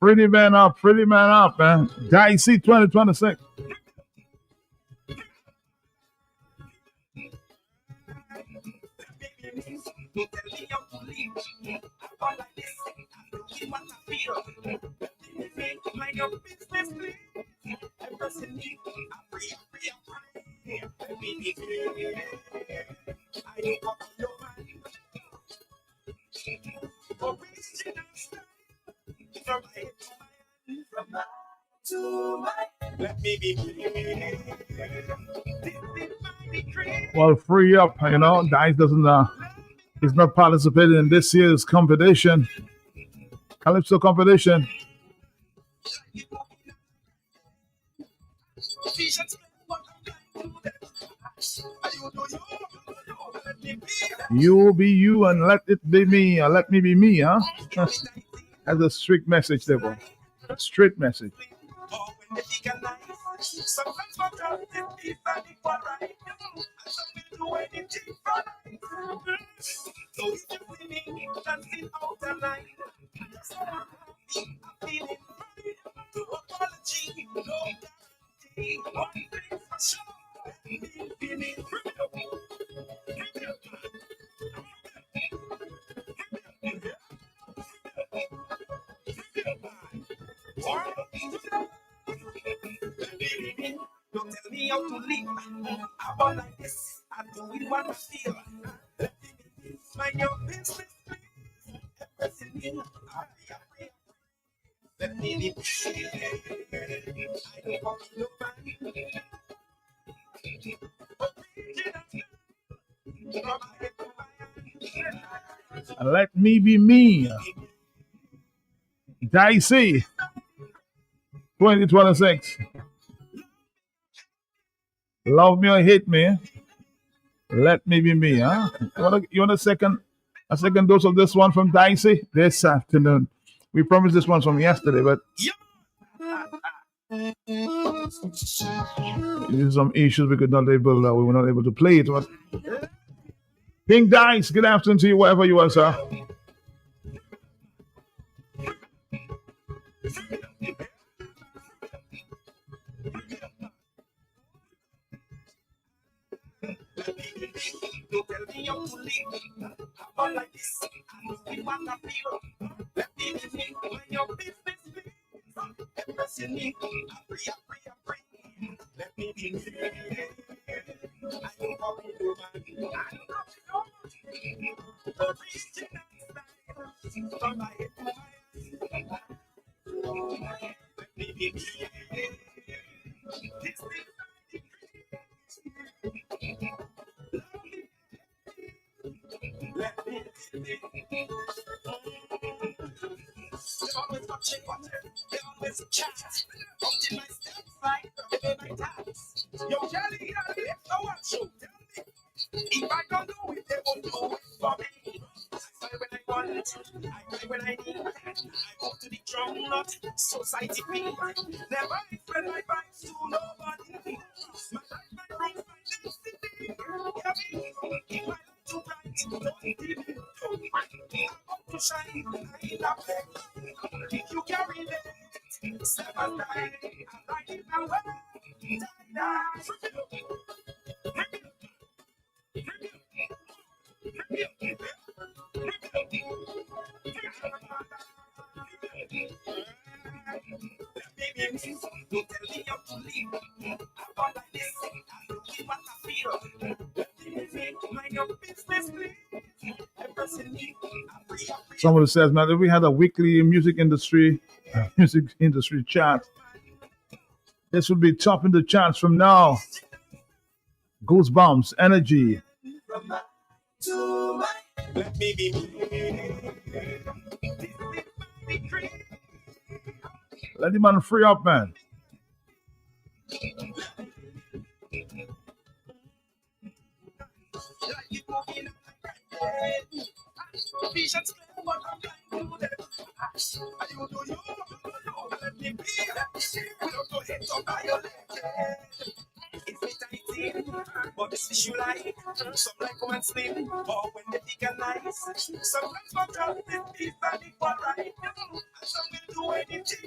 Pretty man up, man. Dicey 2026. Well, free up, Dice doesn't he's not participating in this year's competition. Calypso competition. You be you and let it be me, or let me be me, huh? That's a strict message, there, boy. Strict message. Don't tell me how to live. I want like this. I do it what I feel. Mind your business, please. Let me be. I don't want nobody. Let me be me. Dicey 2026. Love me or hate me. Let me be me, huh? You want a second dose of this one from Dicey this afternoon? We promised this one from yesterday, but due to some issues we were not able to play it. But King Dice, good afternoon to you, wherever you are, sir. Don't tell me how to live. I want like this. I know what I feel. Let me be me. When your business please. Everything me. I pray. Let me be me. I don't copy nobody. I don't copy nobody. Original style. From my head to my eyes. Let me be me. This is they always watching water, they always chat. Until my steps like my tats. Yo, Jelly, I want you. Tell me. If I don't do it, they won't do it for me. I smile when I want, I cry when I need. I go to the drum, not society beat. Never explain my vibes to nobody. My life, my room, my destiny. Yeah, me, keep my life too bright. Don't leave me. I want to shine, I ain't a fake. If you carry it, 7 times, I like it my way. Don't tell me how to live. I want like this. I don't give what I feel. Mind your business, please. Somebody says, man, if we had a weekly music industry chart, this would be top in the charts from now. Goosebumps, energy. Let me be. Let the man free up, man. Visions what I'm going to do. You do let me be. We don't go hit or violate. It's me but this issue like some like come and sleep or when they legalize. Sometimes my job is peace and it's alright. And some will do anything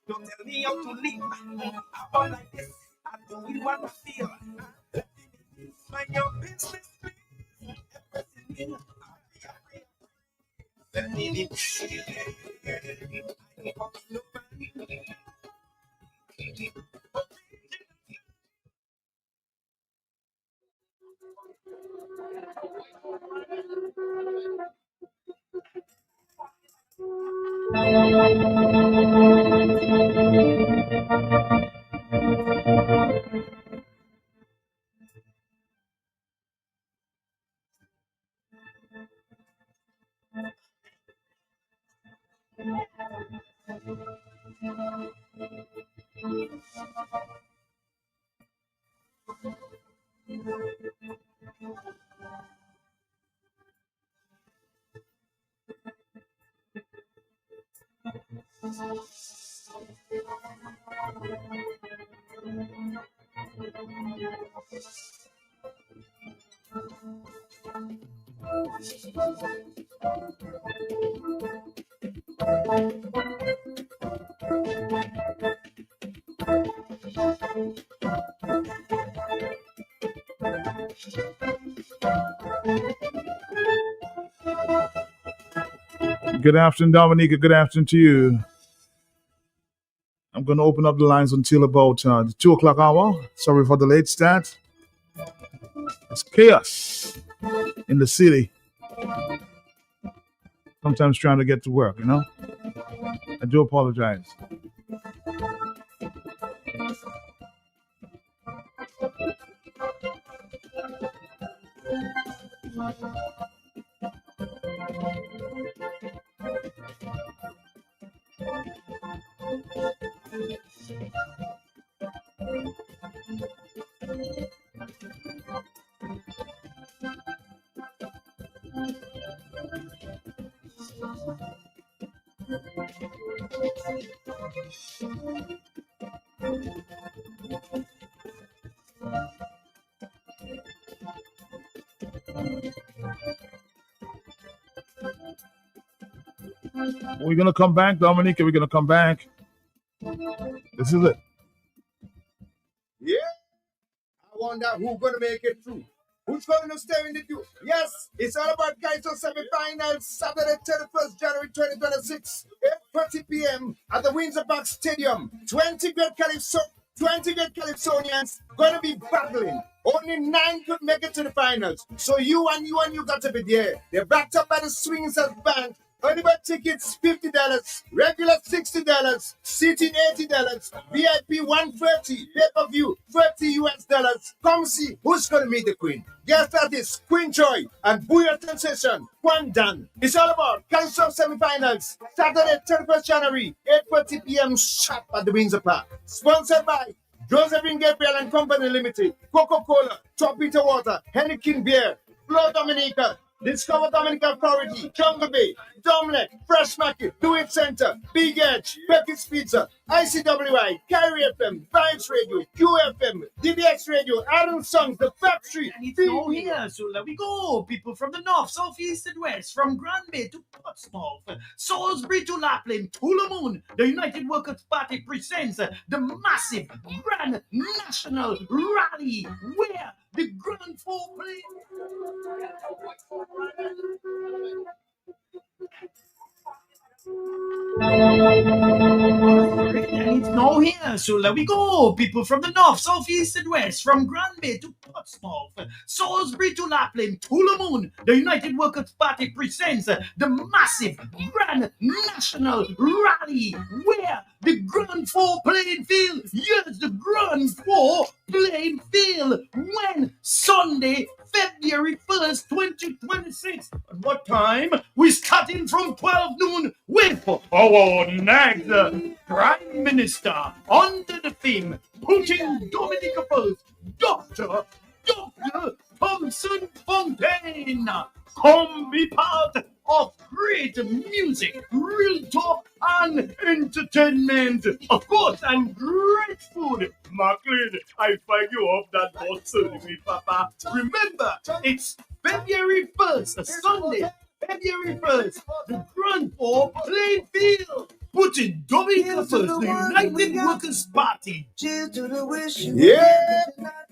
Don't tell me how to live. I want like this. I do it what I feel. Mind your business, please. Everything in. Let me be. Good afternoon, Dominica. Good afternoon to you. I'm going to open up the lines until about the 2 o'clock hour. Sorry for the late start. It's chaos in the city. Sometimes trying to get to work, you know? I do apologize. We're going to come back, Dominica. We're going to come back. This is it. Yeah. I wonder who's going to make it through. Who's going to stay in the queue? Yes, it's all about Kaiser semi-finals, Saturday, 31st January 2026, 8:30 p.m. at the Windsor Park Stadium. 20 great Calypsonians going to be battling. Only 9 could make it to the finals. So you got to be there. They're backed up by the Swingers Band. Early bird tickets $50, regular $60, seating $80, VIP $130, pay-per-view $30 US. Come see who's gonna meet the Queen. Guest artists Queen Joy and Booyah Sensation Juan Dan. It's all about Calypso semi-finals, Saturday 31st January, 8:30 p.m. sharp at the Windsor Park. Sponsored by Josephine Gabriel and Company Limited, Coca-Cola, Top Peter Water, Henneken Beer, Flo Dominica, Discover Dominica Authority, Jungle Bay, Dominic, Fresh Market, Do It Center, Big Edge, Becky's Pizza, ICWI, Carry FM, Vibes Radio, QFM, DBX Radio, Adam Songs, The Factory. And it's now here, so there we go. People from the north, south, east, and west, from Grand Bay to Portsmouth, Salisbury to Lapland, Tullamoon, the United Workers' Party presents the massive Grand National Rally, where the Grand Foreplay. And it's now here, so there we go. People from the north, south, east, and west, from Grand Bay to Portsmouth, Salisbury to Lapland, Tullamoon, the United Workers' Party presents the massive Grand National Rally, where the Grand Four playing field, yes, the Grand Four playing field, when Sunday, February 1st, 2026. At what time? We're starting from 12 noon with our next Prime Minister under the theme, putting Dominica first, Dr. Thompson Fontaine. Come be part of great music, real talk, and entertainment. Of course, and great food. Macklin, I find you off that bus, Papa. Remember, it's February 1st, a Sunday, February 1st, the Grand Four Plainfield. Putting Dominica first, the United Workers' Party. Yeah,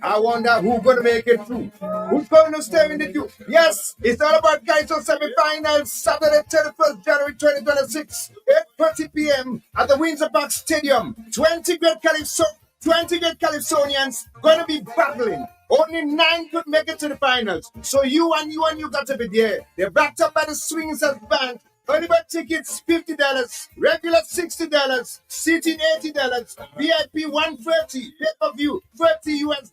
I wonder who's gonna make it through. Who's gonna stay in the queue? Yes, it's all about Kaiser semi-finals, Saturday, 31st January 2026, 8:30 p.m. at the Windsor Park Stadium. 20 great Calypsonians gonna be battling. Only 9 could make it to the finals. So you got to be there. They're backed up by the Swingers Bank. Early bird tickets $50, regular $60, seating $80, VIP $130, pay-per-view $30 US.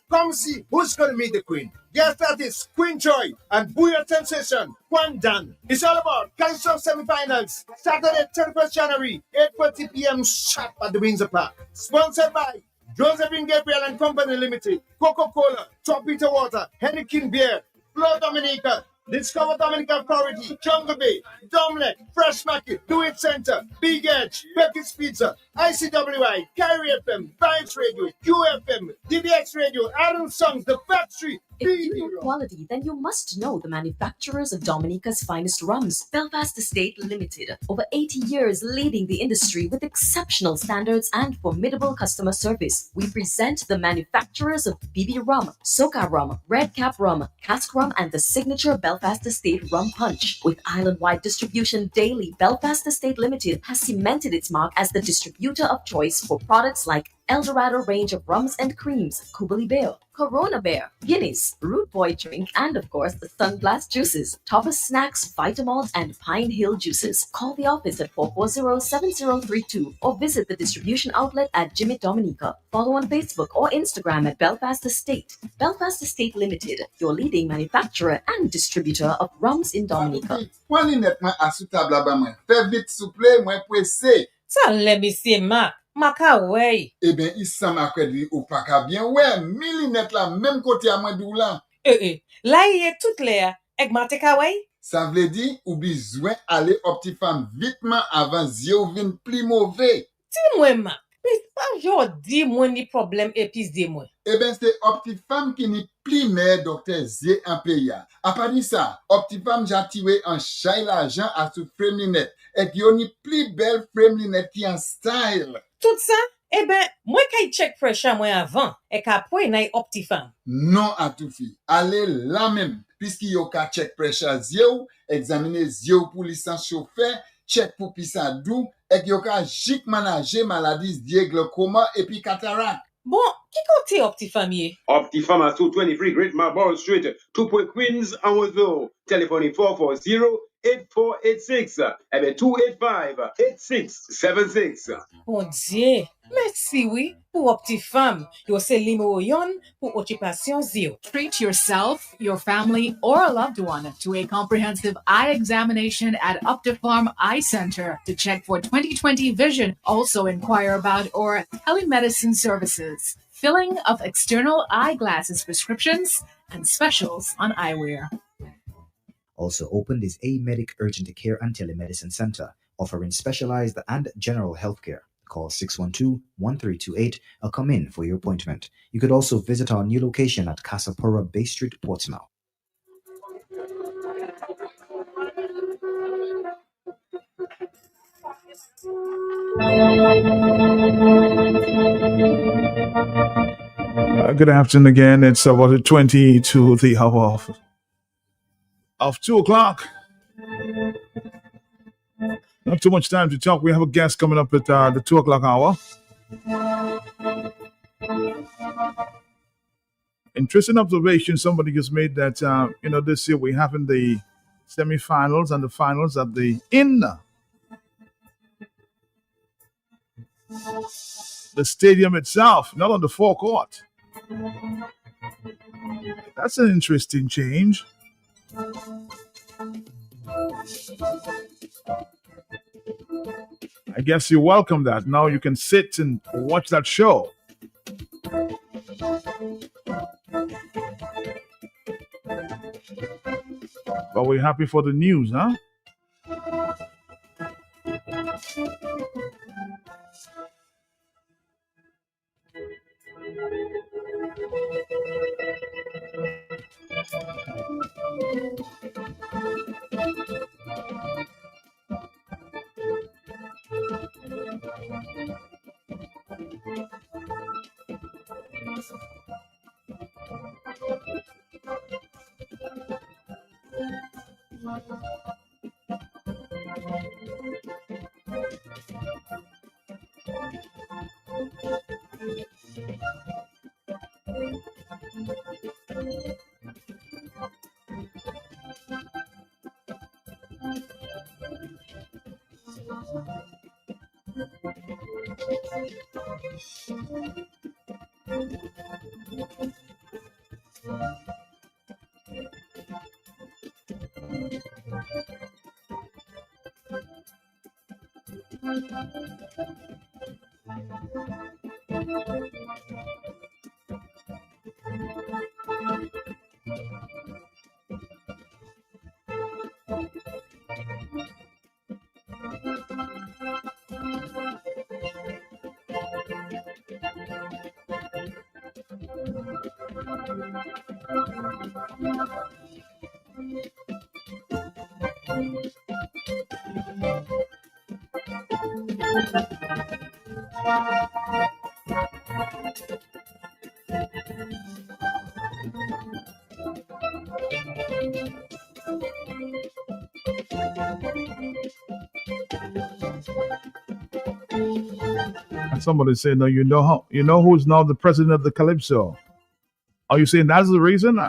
Come see who's gonna meet the Queen. Guest artists Queen Joy and Booyah Sensation Juan Dan. It's all about Calypso semi-finals, Saturday 31st January, 8:30 p.m. sharp at the Windsor Park. Sponsored by Josephine Gabriel and Company Limited, Coca-Cola, Top Peter Water, Henneken Beer, Flow Dominica, Discover Dominica Authority, Jungle Bay, Domlet, Fresh Market, Do It Center, Big Edge, Becky's Pizza, ICWI, Carry FM, Vibes Radio, QFM, DBX Radio, Adam Songs, The Factory. If you know quality, then you must know the manufacturers of Dominica's finest rums. Belfast Estate Limited. Over 80 years leading the industry with exceptional standards and formidable customer service. We present the manufacturers of BB Rum, Soca Rum, Red Cap Rum, Cask Rum, and the signature Belfast Estate Rum Punch. With island-wide distribution daily, Belfast Estate Limited has cemented its mark as the distributor of choice for products like Eldorado range of rums and creams, Kubali Bear, Corona Bear, Guinness, Root Boy drink, and of course the Sunglass juices, Thomas Snacks, Vitamalt, and Pine Hill juices. Call the office at 440-7032 or visit the distribution outlet at Jimmy Dominica. Follow on Facebook or Instagram at Belfast Estate. Belfast Estate Limited, your leading manufacturer and distributor of rums in Dominica. Ça, let me see, Mark. Maka way. Eh bien, il semble que ou pas ka bien. Ouais, millinette là, même côté à moi d'où là. Là, il est tout l'air. Ek mate ka way? Ça veut dire ou besoin aller Optifam vitement avant zio vin plus mauvais. Dis-moi, Mark. Puis pas genre dis moi ni problème épis dis-moi. Eh bien, c'est Optifam qui ni plus meilleur docteur zé en pays. À part ça, Optifam j'ai tiré en chay l'argent à sous frame linette. Et qui ni plus belle frame linette qui en style. Tout ça, eh ben, moi kay check pressure moi avant, et qu'après nay Optifam. Non à tout fi. Allez là même, puisque yo ka check pressure zio, examiner zio pour licence chauffeur, check pour pisa dou, et yo ka jik manager maladies die glaucoma et puis cataracte. Bon, qui côté Optifam yé? Optifam at 223 Great Marlborough Street, 2 Point Queens, Amwazville. Telephone 440-8486. And then 285-8676. Bon Dieu, merci oui, pour Optifam. Yo se limo yon pour occupation zio. Treat yourself, your family, or a loved one to a comprehensive eye examination at Optifarm Eye Center to check for 20/20 vision. Also inquire about our telemedicine services, filling of external eyeglasses prescriptions, and specials on eyewear. Also opened is A Medic Urgent Care and Telemedicine Center, offering specialized and general healthcare. Call 612-1328 or come in for your appointment. You could also visit our new location at Casapora Bay Street, Portsmouth. Good afternoon again. It's about 20 to the hour of 2 o'clock. Not too much time to talk. We have a guest coming up at the 2 o'clock hour. Interesting observation somebody just made that, this year we're having the semifinals and the finals at the stadium itself, not on the forecourt. That's an interesting change. I guess you welcome that. Now you can sit and watch that show. But we're happy for the news, huh? And somebody said, "No, you know who's now the president of the Calypso." Are you saying that's the reason?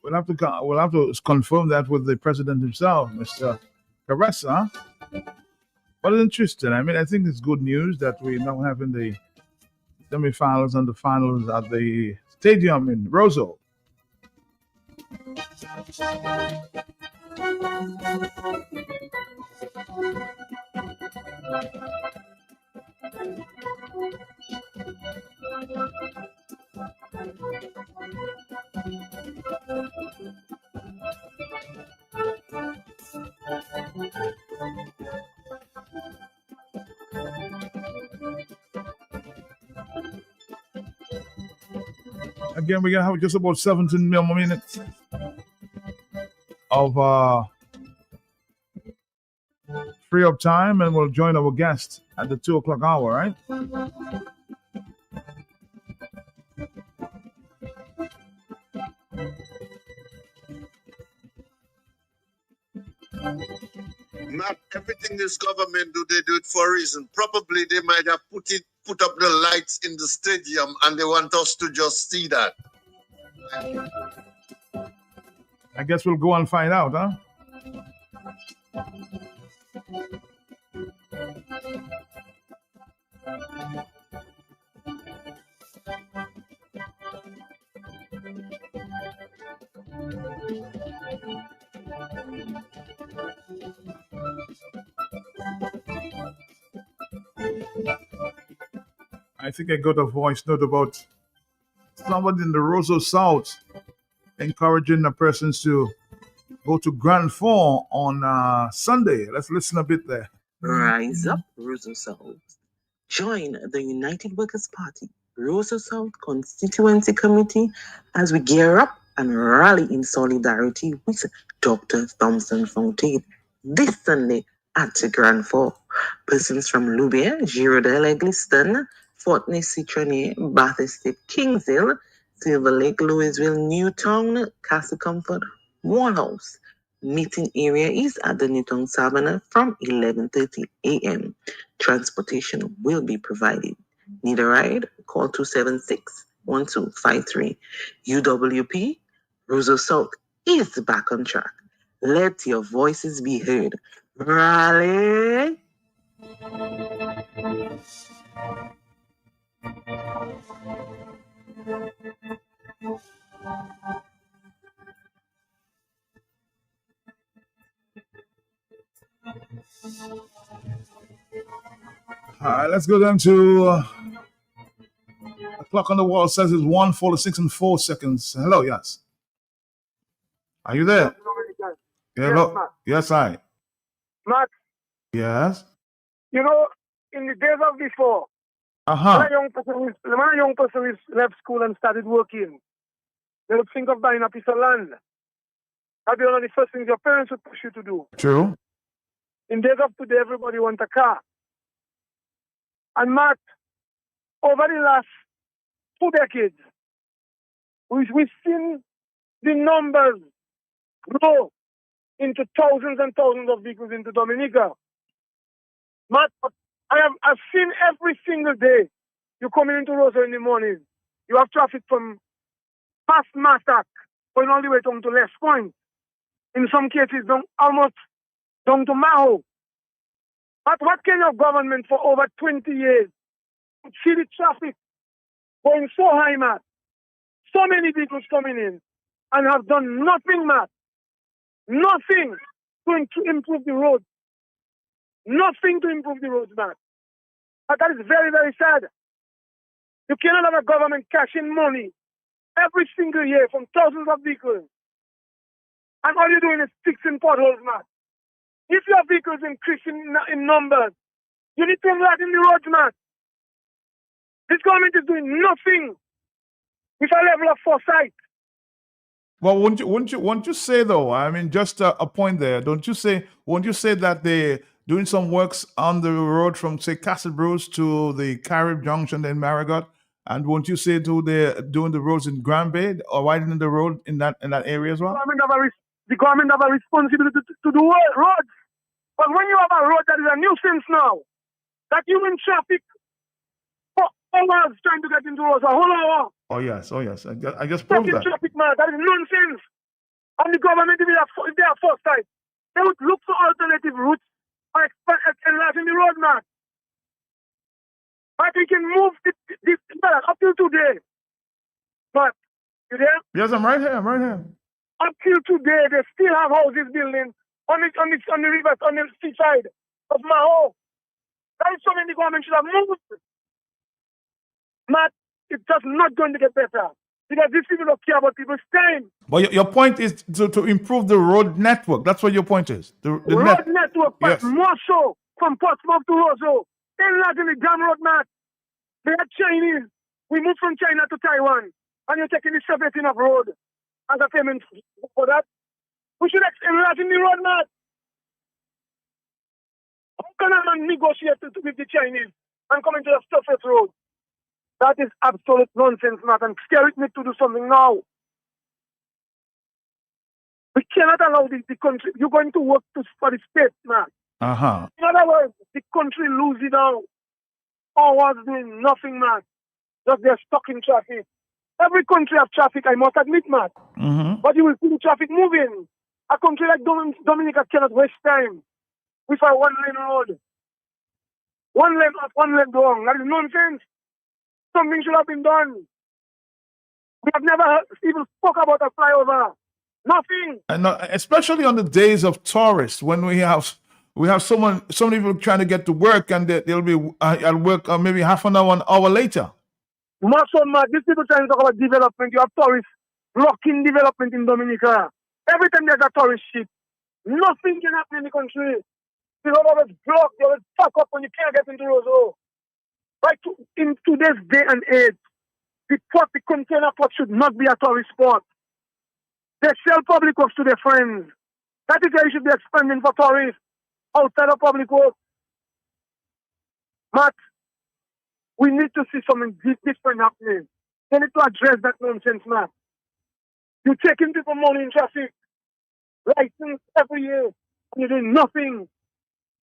We'll have to confirm that with the president himself, Mr. Caressa. But it's interesting. I mean, I think it's good news that we're now having the semifinals and the finals at the stadium in Roseau. Again, we're gonna have just about 17 more minutes of free up time, and we'll join our guest at the 2 o'clock hour, right? Not everything this government do, they do it for a reason. Probably they might have put up the lights in the stadium and they want us to just see that. I guess we'll go and find out, huh? I think I got a voice note about somebody in the Roseau South encouraging the persons to go to Grand Fond on Sunday. Let's listen a bit there. Rise up, Roseau South. Join the United Workers' Party, Roseau South Constituency Committee as we gear up and rally in solidarity with Dr. Thompson Fontaine this Sunday at the Grand Fond. Persons from Louvier, Girardel, Egliston, Fort Citronet, Bath Estate, Kings Hill, Silver Lake, Louisville, Newtown, Castle Comfort, Morehouse. Meeting area is at the Newtown Savannah from 11:30 a.m. Transportation will be provided. Need a ride? Call 276-1253. UWP, Roseau South is back on track. Let your voices be heard. Rally! All right, let's go down to the clock on the wall says it's 1:46 and 4 seconds. Hello, yes. Are you there? Yeah, hello. Yes, I. Matt, Yes. you know, in the days of before, when a young person is left school and started working, they would think of buying a piece of land. That'd be one of the first things your parents would push you to do. True. In days of today, everybody wants a car. And Matt, over the last 2 decades, we've seen the numbers grow into thousands and thousands of vehicles into Dominica. Matt, I've seen every single day. You coming into Roseau in the morning, you have traffic from past Mastac going all the way down to Les Point. In some cases, almost down to Maho. But what kind of government for over 20 years see the traffic going so high, Matt? So many vehicles coming in and have done nothing, Matt. Nothing to improve the road. Nothing to improve the roads, Matt. But that is very, very sad. You cannot have a government cashing money every single year from thousands of vehicles. And all you're doing is fixing potholes, Matt. If your vehicles increase in numbers, you need to enlarge in the roads, Matt. This government is doing nothing with a level of foresight. Well, won't you say though? I mean, just a point there. Won't you say that they're doing some works on the road from say Castle Bruce to the Carib Junction in Marigot? And won't you say they're doing the roads in Grand Bay or widening the road in that area as well? The government have a responsibility to do roads. But when you have a road that is a nuisance now, that you in traffic for hours trying to get into roads, a whole hour. Oh yes. I just proved that. Traffic, man, that is nonsense. And the government, if they are foresight, they would look for alternative routes or enlarging the road, man. But we can move this up till today. But you there? Yes, I'm right here. Up till today, they still have houses building on the river, on the seaside of Maho. That is something the government should have moved. Matt, it's just not going to get better because these people don't care about people's time. But your point is to improve the road network. That's what your point is. The road network, but yes. More so from Portsmouth to Roseau. Enlarging the damn road, Matt. They are Chinese. We moved from China to Taiwan, and you're taking the 17 of road as a payment for that. We should enlarge the road, Matt. How can a man negotiate with the Chinese and come into the surface road? That is absolute nonsense, Matt, and scary me to do something now. We cannot allow the country. You're going to work for the state, Matt. Uh-huh. In other words, the country losing now. Hours doing nothing, man. Just they're stuck in traffic. Every country have traffic, I must admit, man. Mm-hmm. But you will see the traffic moving. A country like Dominica cannot waste time with a one-lane road. One lane up, one lane down. That is nonsense. Something should have been done. We have never even spoke about a flyover. Nothing. And especially on the days of tourists, when we have so many people trying to get to work, and they'll be at work maybe half an hour, an hour later. These people trying to talk about development. You have tourists blocking development in Dominica. Every time there's a tourist ship, nothing can happen in the country. The road always blocked. They always fuck up when you can't get into Roseau. Like in today's day and age, the container port should not be a tourist spot. They sell public works to their friends. That is why you should be expanding for tourists outside of public works. Matt, we need to see something different happening. They need to address that nonsense, Matt. You're taking people money in traffic, license every year, and you're doing nothing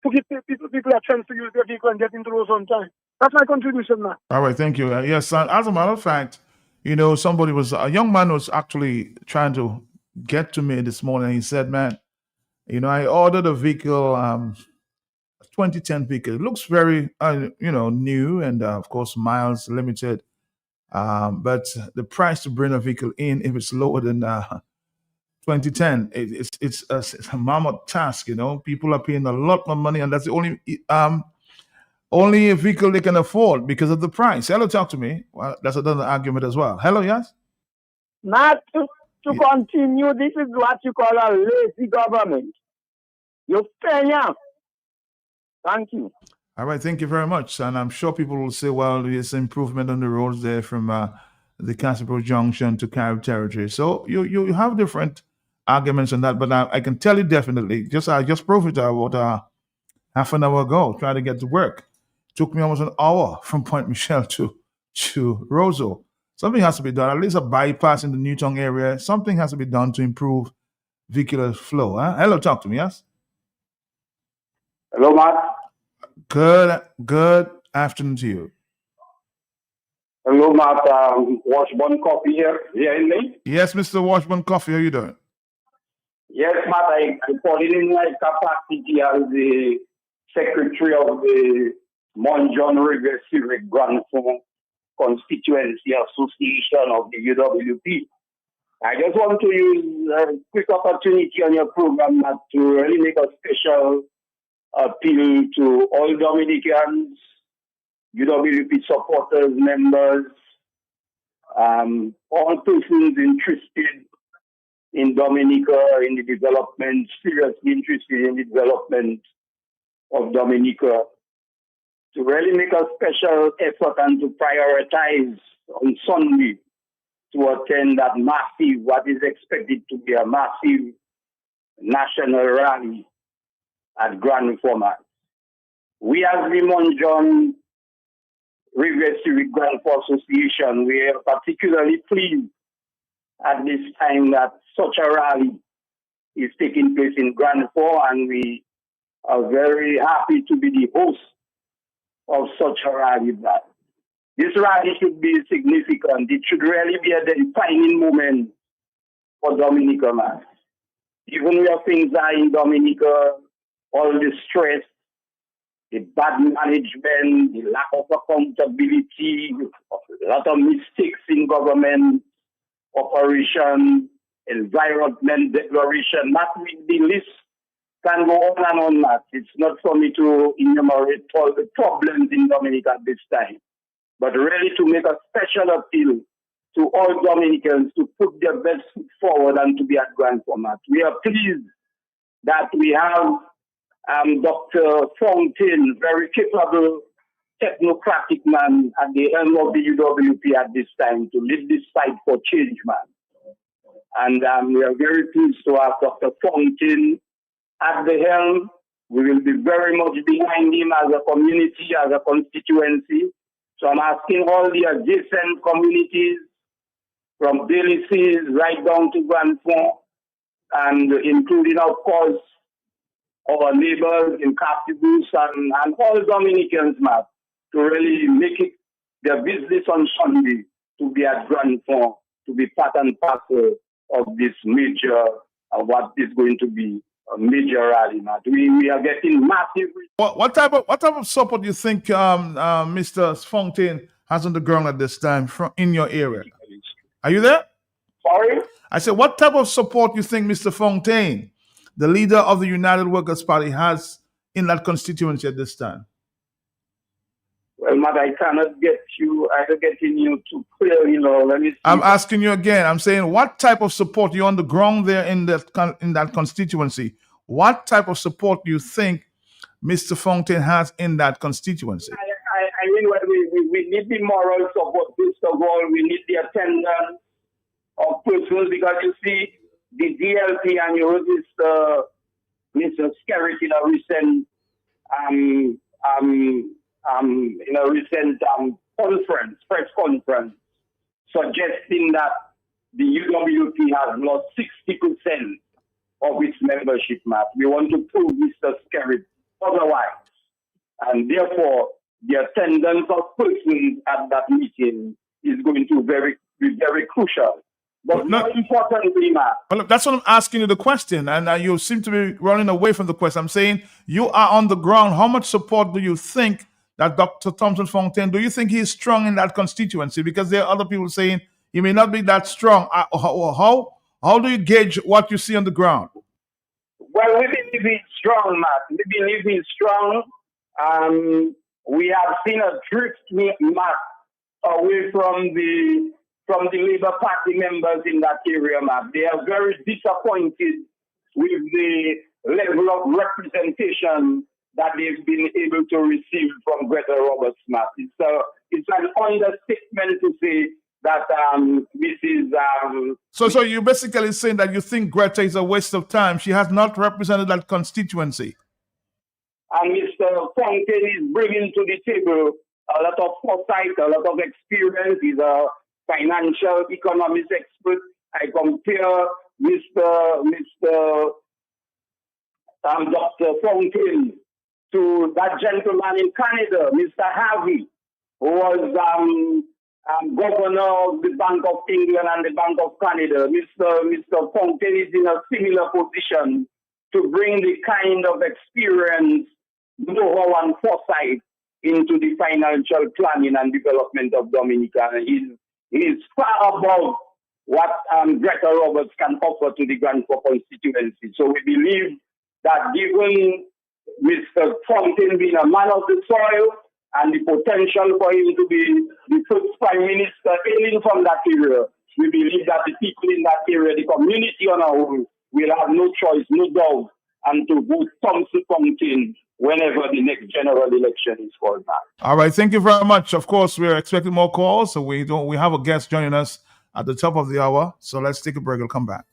to give people a chance to use their vehicle and get into Roseau on time. That's my contribution, Matt. All right, thank you. Yes, as a matter of fact, a young man was actually trying to get to me this morning. He said, man, I ordered a vehicle, 2010 vehicle. It looks very, new and, of course, miles limited. But the price to bring a vehicle in, if it's lower than 2010, it's a mammoth task, People are paying a lot more money, and that's the only a vehicle they can afford because of the price. Hello, talk to me. Well, that's another argument as well. Hello, yes? Not to continue, this is what you call a lazy government. You're failure. Thank you. All right, thank you very much. And I'm sure people will say, well, there's improvement on the roads there from the Castle Junction to Carib Territory. So you have different arguments on that, but I can tell you definitely, I just proved it about half an hour ago, trying to get to work. Took me almost an hour from Point Michelle to Roseau. something has to be done. At least a bypass in the Newtown area. Something has to be done to improve vehicular flow. Huh? Hello, talk to me, yes? Hello, Matt. Good afternoon to you. Hello, Matt. Washburn Coffee here. You hearing me? Yes, Mr. Washburn Coffee. How you doing? Yes, Matt. I called in my capacity as the secretary of the Mount John River Civic Grand Fond Constituency Association of the UWP. I just want to use a quick opportunity on your program, Matt, to really make a special appeal to all Dominicans, UWP supporters, members, all persons interested in Dominica, in the development, seriously interested in the development of Dominica, to really make a special effort and to prioritize on Sunday to attend that massive, what is expected to be a massive national rally at Grand Format. We as the Mount John River Civic Grand Fond Association, we are particularly pleased at this time that such a rally is taking place in Grand Fond, and we are very happy to be the host of such a rally. This rally should be significant. It should really be a defining moment for Dominica, man. Even where things are in Dominica, all the stress, the bad management, the lack of accountability, a lot of mistakes in government operation, environment declaration, the list can go on and on, Matt. It's not for me to enumerate all the problems in Dominica at this time, but really to make a special appeal to all Dominicans to put their best foot forward and to be at Grand Format. We are pleased that we have Dr. Fontaine, very capable technocratic man at the helm of the UWP at this time to lead this fight for change, man. And we are very pleased to have Dr. Fontaine at the helm. We will be very much behind him as a community, as a constituency. So I'm asking all the adjacent communities, from Daly Seas right down to Grand Fond, and including, of course, our neighbors in Capitus and all Dominicans, Matt, to really make it their business on Sunday to be at Grand Fond, to be part and parcel of this major, what is going to be a major rally, Matt. We are getting massive. What type of support do you think Mr. Fontaine has on the ground at this time in your area? Are you there? Sorry? I said, what type of support do you think Mr. Fontaine, the leader of the United Workers' Party, has in that constituency at this time? Well, Matt, I cannot get you too clear, let me see. I'm asking you again. I'm saying, what type of support you're on the ground there in that constituency? What type of support do you think Mr. Fontaine has in that constituency? I mean, we need the moral support. First of all, we need the attendance of persons, because you see, the DLP, and you heard this Mr. Skerritt in a recent press conference, suggesting that the UWP has lost 60% of its membership, Matt. We want to prove Mr. Skerritt otherwise, and therefore the attendance of persons at that meeting is going to be very crucial. But more importantly, Matt. Well, that's what I'm asking you the question, and you seem to be running away from the question. I'm saying you are on the ground. How much support do you think that Dr. Thompson Fontaine, do you think he is strong in that constituency? Because there are other people saying he may not be that strong. How do you gauge what you see on the ground? Well, we believe he's strong, Matt. We believe he's strong. We have seen a drift, Matt, away from the Labour Party members in that area, Matt. They are very disappointed with the level of representation that they've been able to receive from Greta Roberts, Matt. It's an understatement to say that this is... So you're basically saying that you think Greta is a waste of time. She has not represented that constituency. And Mr. Fontaine is bringing to the table a lot of foresight, a lot of experience. He's a financial economics expert. I compare Mr. Dr. Fontaine to that gentleman in Canada, Mr. Harvey, who was governor of the Bank of England and the Bank of Canada. Mr. Fontaine is in a similar position to bring the kind of experience, know-how, and foresight into the financial planning and development of Dominica. He's far above what Greta Roberts can offer to the Grand Forks constituency. So we believe that given Mr. Fontaine being a man of the soil and the potential for him to be the first prime minister hailing from that area, we believe that the people in that area, the community on our own, will have no choice, no doubt, and to vote Thompson Fontaine whenever the next general election is called back. All right, thank you very much. Of course, we're expecting more calls, so we have a guest joining us at the top of the hour. So let's take a break. We'll come back.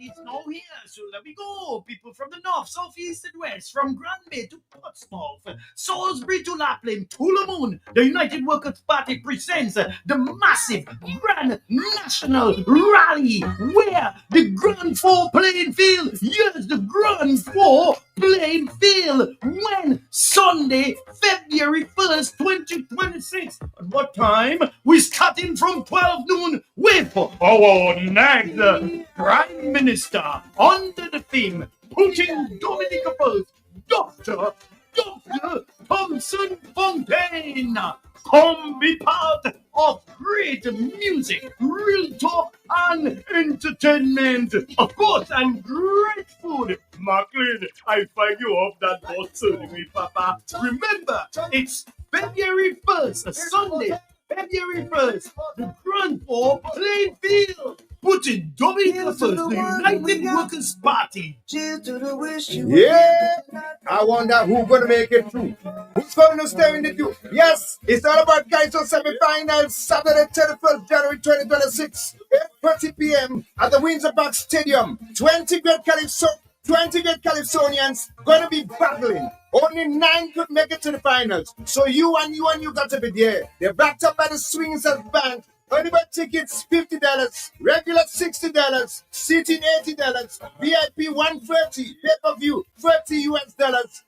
It's now here, so let me go. People from the north, south, east, and west, from Grand Bay to Portsmouth, Salisbury to Lapland, Tullamoon, the United Workers' Party presents the massive Grand National Rally, where the Grand Four playing field, yes, the Grand Four playing field, when Sunday, February 1st, 2026. At what time? We're starting from 12 noon with our next Prime Minister under the theme Putting Dominica First, Dr. Thompson Fontaine. Come be part of great music, real talk, and entertainment. Of course, and great food. Macklin, I find you off that bus certainly, Papa. Remember, it's February 1st, Sunday, February 1st, the Grand Four playing field. Putting Dominica First, the United Workers' Party. Yeah, I wonder who's going to make it through. Who's going to stay in the queue? Yes, it's all about Kaiser semi-finals, Saturday, 31st January 2026, 8:30 p.m. at the Windsor Park Stadium. 20 great Calypsonians going to be battling. Only 9 could make it to the finals. So you got to be there. They're backed up by the Swings and Bank. Early bird tickets $50, regular $60, seating $80, VIP $130, pay-per-view $30 US.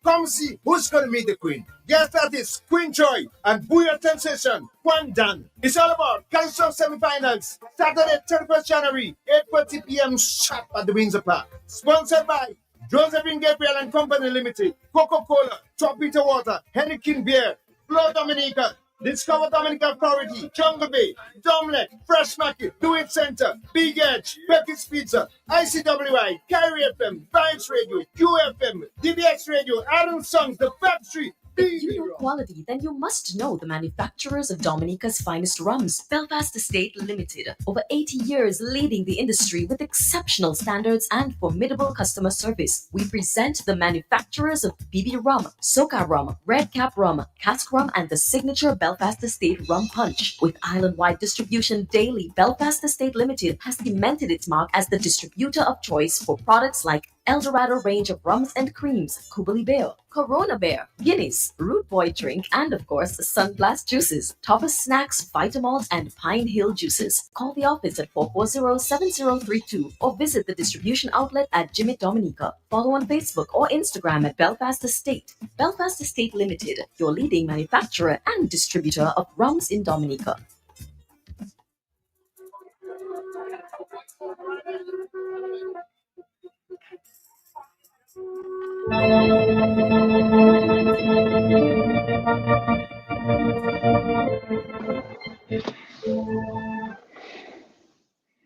Come see who's gonna meet the Queen. Guest artists Queen Joy and Booyah Sensation Kwan Dan. It's all about Council semi-finals, Saturday 31st January, 8:30 p.m. sharp at the Windsor Park. Sponsored by Josephine Gabriel and Company Limited, Coca-Cola, Top Peter Water, Henneken Beer, Flow Dominica, Discover Dominica Authority, Jungle Bay, Domlek, Fresh Market, Do It Center, Big Edge, Becky's Pizza, ICWI, Kyrie FM, Vibes Radio, QFM, DBX Radio, Adam Songs, The Factory. If you know quality, then you must know the manufacturers of Dominica's finest rums. Belfast Estate Limited. Over 80 years leading the industry with exceptional standards and formidable customer service. We present the manufacturers of BB Rum, Soca Rum, Red Cap Rum, Cask Rum, and the signature Belfast Estate Rum Punch. With island-wide distribution daily, Belfast Estate Limited has cemented its mark as the distributor of choice for products like Eldorado range of rums and creams, Kubali Bear, Corona Bear, Guinness, Root Boy drink, and of course, Sunblast juices, Topper Snacks, Vitamalt, and Pine Hill juices. Call the office at 440-7032 or visit the distribution outlet at Jimmy Dominica. Follow on Facebook or Instagram at Belfast Estate. Belfast Estate Limited, your leading manufacturer and distributor of rums in Dominica.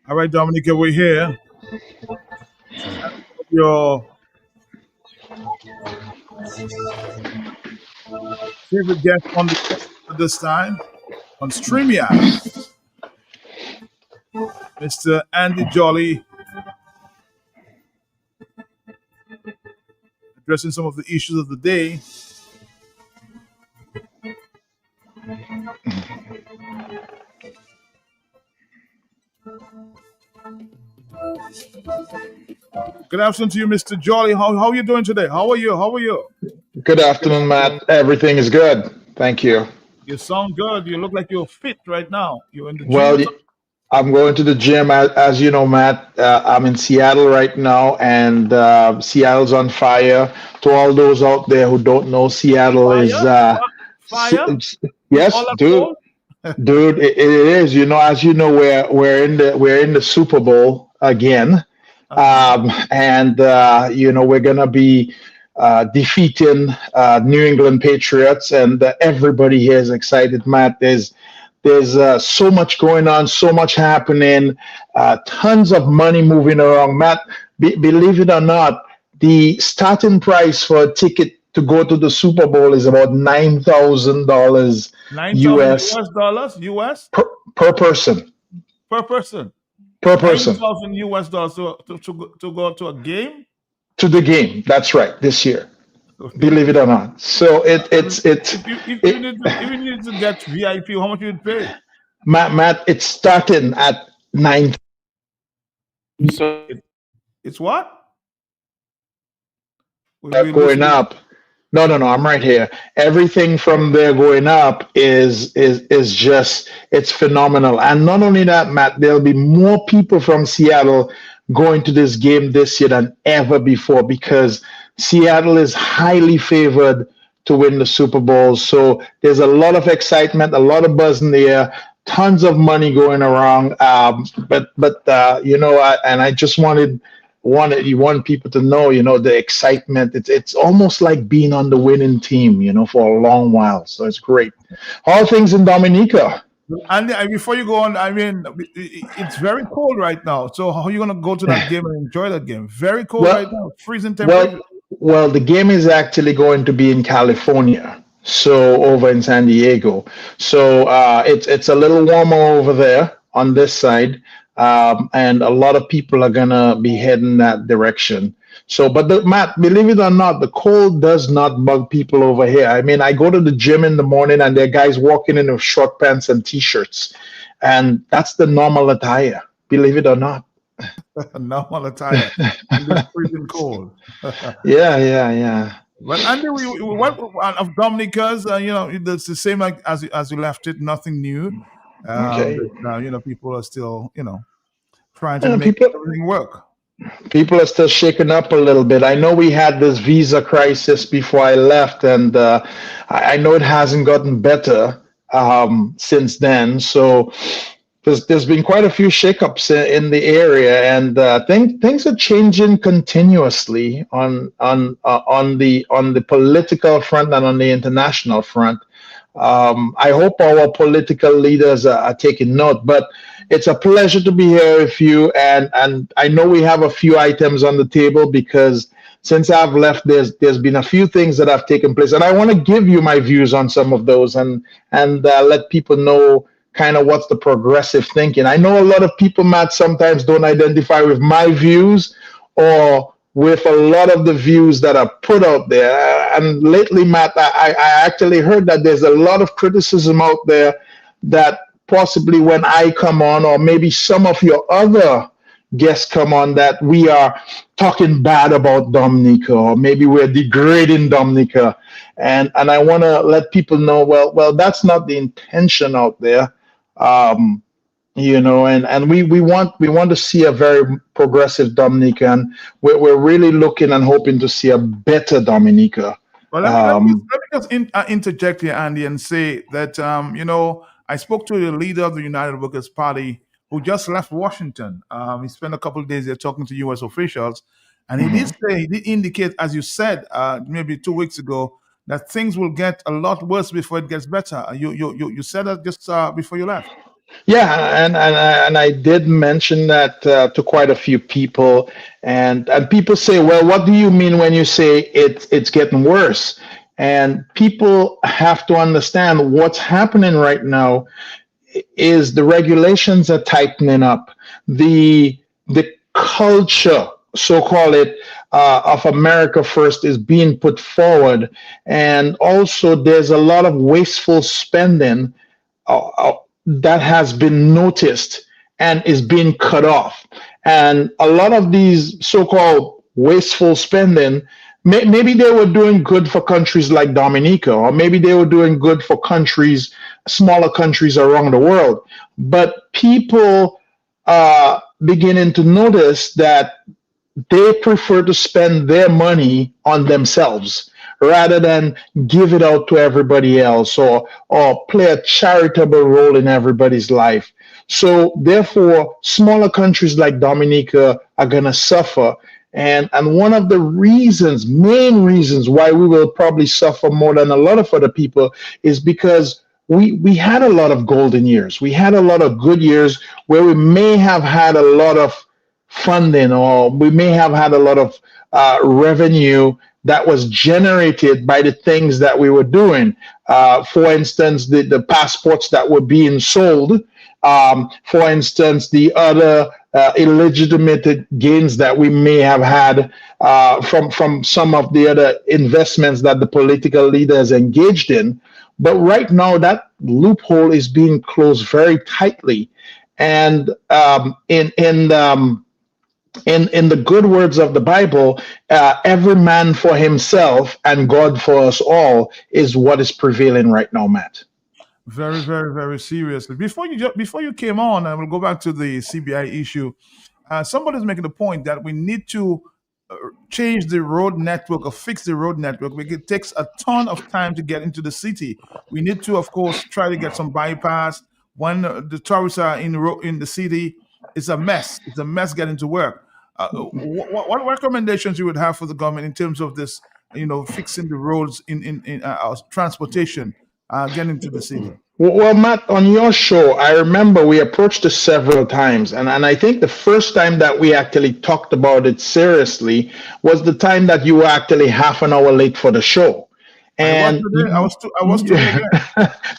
All right, Dominica, we're here. Your favorite guest on the show at this time on StreamYard, Mr. Andy Jolly, addressing some of the issues of the day. Good afternoon to you, Mr. Jolly. How are you doing today? How are you? Good afternoon, Matt. Everything is good. Thank you. You sound good. You look like you're fit right now. You're in the gym. Well, I'm going to the gym. As you know, Matt, I'm in Seattle right now, and Seattle's on fire. To all those out there who don't know, Seattle is fire. Yes, dude. Dude, it is. You know, as you know, we're in the Super Bowl again, and you know, we're gonna be defeating New England Patriots, and everybody here is excited. Matt, there's so much going on, so much happening, tons of money moving around. Matt, believe it or not, the starting price for a ticket to go to the Super Bowl is about $9,000 US US per person. Per person. $9,000 US to go to a game. To the game, that's right. This year, believe it or not. So it's. If you need to get VIP, how much you'd pay? Matt, it's starting at 9. So it's what? Going up. No, I'm right here. Everything from there going up is just, it's phenomenal. And not only that, Matt, there'll be more people from Seattle going to this game this year than ever before, because Seattle is highly favored to win the Super Bowl. So there's a lot of excitement, a lot of buzz in the air, tons of money going around. But you know, I just wanted people to know, you know, the excitement. It's almost like being on the winning team, you know, for a long while. So it's great. All things in Dominica. And before you go on, I mean, it's very cold right now. So how are you going to go to that game and enjoy that game? Very cold right now, freezing temperature. Well, the game is actually going to be in California, so over in San Diego. So it's a little warmer over there on this side. And a lot of people are gonna be heading that direction. So, but Matt, believe it or not, the cold does not bug people over here. I mean, I go to the gym in the morning and there are guys walking in with short pants and t-shirts, and that's the normal attire. Believe it or not. Normal attire. It's freezing cold. Yeah. But Andy, what of Dominica's? You know, it's the same like as you left it. Nothing new. Okay. But, you know, people are still, you know, trying to make everything work. People are still shaken up a little bit. I know we had this visa crisis before I left, and I know it hasn't gotten better since then. So there's been quite a few shakeups in the area, and things are changing continuously on the political front and on the international front. I hope our political leaders are taking note, but it's a pleasure to be here with you. And I know we have a few items on the table, because since I've left, there's been a few things that have taken place, and I want to give you my views on some of those and let people know kind of what's the progressive thinking. I know a lot of people, Matt, sometimes don't identify with my views or with a lot of the views that are put out there. And lately, Matt, I actually heard that there's a lot of criticism out there that possibly when I come on, or maybe some of your other guests come on, that we are talking bad about Dominica, or maybe we're degrading Dominica. And I want to let people know, well, that's not the intention out there. You know, and we want to see a very progressive Dominica, and we're really looking and hoping to see a better Dominica. Well, let me just interject here, Andy, and say that you know, I spoke to the leader of the United Workers Party who just left Washington. He spent a couple of days there talking to U.S. officials, And he did say, he did indicate, as you said, maybe 2 weeks ago, that things will get a lot worse before it gets better. You said that just before you left. Yeah, and I did mention that to quite a few people, and people say, well, what do you mean when you say it's getting worse? And people have to understand what's happening right now is the regulations are tightening up. The culture, so call it, of America First is being put forward, and also there's a lot of wasteful spending that has been noticed and is being cut off. And a lot of these so-called wasteful spending, maybe they were doing good for countries like Dominica, or maybe they were doing good for countries, smaller countries around the world. But people are beginning to notice that they prefer to spend their money on themselves rather than give it out to everybody else or play a charitable role in everybody's life. So therefore, smaller countries like Dominica are going to suffer. And one of the main reasons why we will probably suffer more than a lot of other people is because we had a lot of golden years. We had a lot of good years where we may have had a lot of funding, or we may have had a lot of revenue that was generated by the things that we were doing. For instance, the passports that were being sold. For instance, the other illegitimate gains that we may have had from some of the other investments that the political leaders engaged in. But right now, that loophole is being closed very tightly. And in the good words of the Bible, every man for himself and God for us all is what is prevailing right now, Matt. Very, very, very seriously. Before you came on, and we'll go back to the CBI issue. Somebody's making the point that we need to change the road network or fix the road network because it takes a ton of time to get into the city. We need to, of course, try to get some bypass. When the tourists are in the city, it's a mess. It's a mess getting to work. What recommendations you would have for the government in terms of this, fixing the roads in transportation, getting to the city? Well, Matt, on your show, I remember we approached this several times, and I think the first time that we actually talked about it seriously was the time that you were actually half an hour late for the show. And I was today.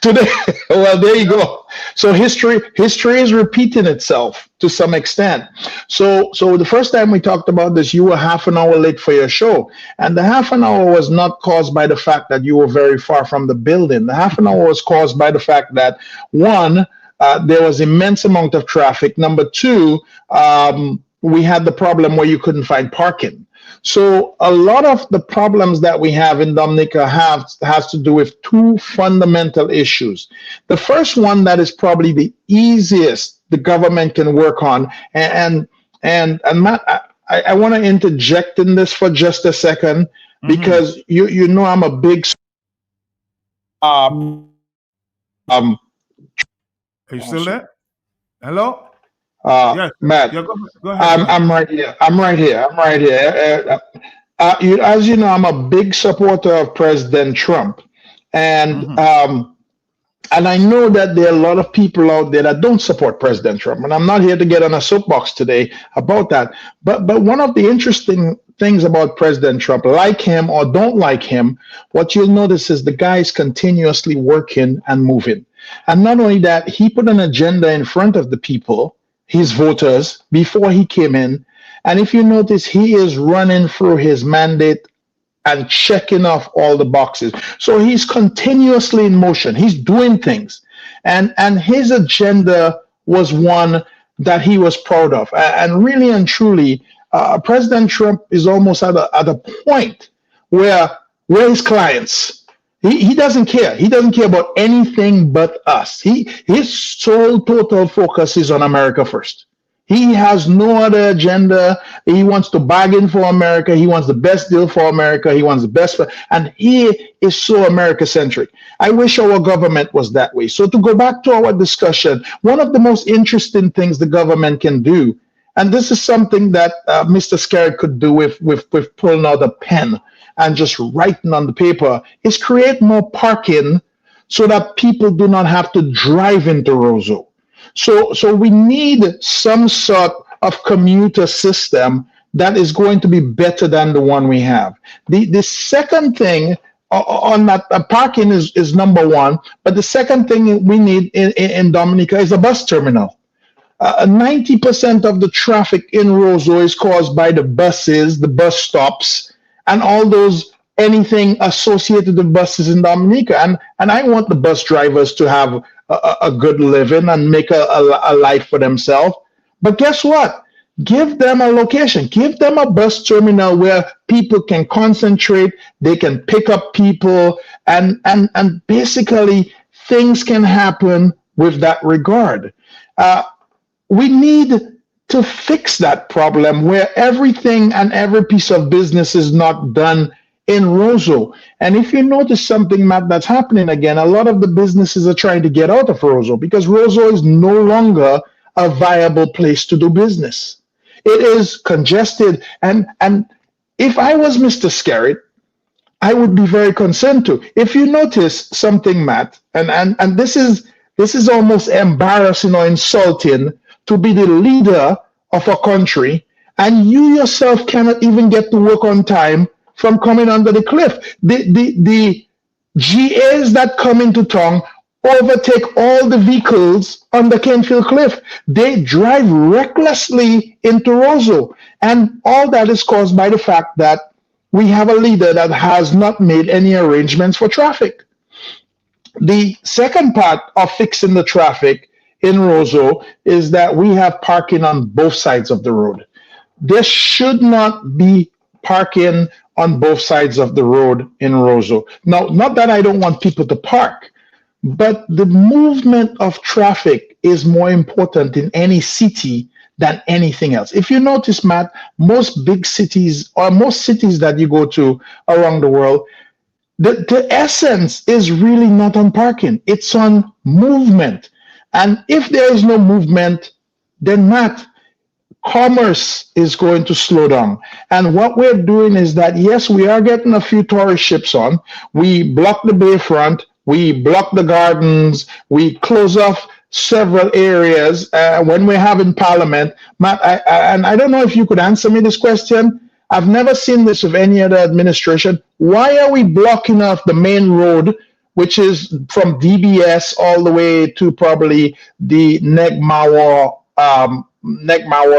Today, well, there you go. So history is repeating itself to some extent. So the first time we talked about this, you were half an hour late for your show, and the half an hour was not caused by the fact that you were very far from the building. The half an hour was caused by the fact that one, there was immense amount of traffic. Number two, we had the problem where you couldn't find parking. So a lot of the problems that we have in Dominica has to do with two fundamental issues. The first one that is probably the easiest the government can work on, and Matt, I want to interject in this for just a second, because you know I'm a big Are you still there? Hello? Yes, Matt, yeah, go ahead. I'm right here. As you know, I'm a big supporter of President Trump, and I know that there are a lot of people out there that don't support President Trump, and I'm not here to get on a soapbox today about that. But one of the interesting things about President Trump, like him or don't like him, what you'll notice is the guy is continuously working and moving. And not only that, he put an agenda in front of the people, his voters, before he came in. And if you notice, he is running through his mandate and checking off all the boxes. So he's continuously in motion. He's doing things. And his agenda was one that he was proud of. And really and truly, President Trump is almost at a point where his clients, he doesn't care. He doesn't care about anything but us. His sole total focus is on America first. He has no other agenda. He wants to bargain for America. He wants the best deal for America. He wants the best, and he is so America-centric. I wish our government was that way. So to go back to our discussion, one of the most interesting things the government can do, And this is something that Mr. Skerritt could do with pulling out a pen and just writing on the paper, is create more parking so that people do not have to drive into Roseau. So we need some sort of commuter system that is going to be better than the one we have. The second thing on that parking is number one, but the second thing we need in Dominica is a bus terminal. 90% of the traffic in Roseau is caused by the buses, the bus stops, and all those anything associated with buses in Dominica. And I want the bus drivers to have a good living and make a life for themselves. But guess what? Give them a location. Give them a bus terminal where people can concentrate. They can pick up people, and basically things can happen with that regard. We need to fix that problem where everything and every piece of business is not done in Roseau. And if you notice something, Matt, that's happening again, a lot of the businesses are trying to get out of Roseau because Roseau is no longer a viable place to do business. It is congested. And if I was Mr. Skerritt, I would be very concerned too. If you notice something, Matt, and this is almost embarrassing or insulting to be the leader of a country and you yourself cannot even get to work on time from coming under the cliff. The GAs that come into town overtake all the vehicles on the Kenfield Cliff. They drive recklessly into Roseau. And all that is caused by the fact that we have a leader that has not made any arrangements for traffic. The second part of fixing the traffic in Roseau is that we have parking on both sides of the road. There should not be parking on both sides of the road in Roseau. Now, not that I don't want people to park, but the movement of traffic is more important in any city than anything else. If you notice, Matt, most big cities or most cities that you go to around the world, the essence is really not on parking. It's on movement. And if there is no movement, then Matt, commerce is going to slow down. And what we're doing is that, yes, we are getting a few tourist ships on. We block the bayfront. We block the gardens. We close off several areas when we're having Parliament. Matt, I don't know if you could answer me this question. I've never seen this with any other administration. Why are we blocking off the main road, which is from DBS all the way to probably the Negmawa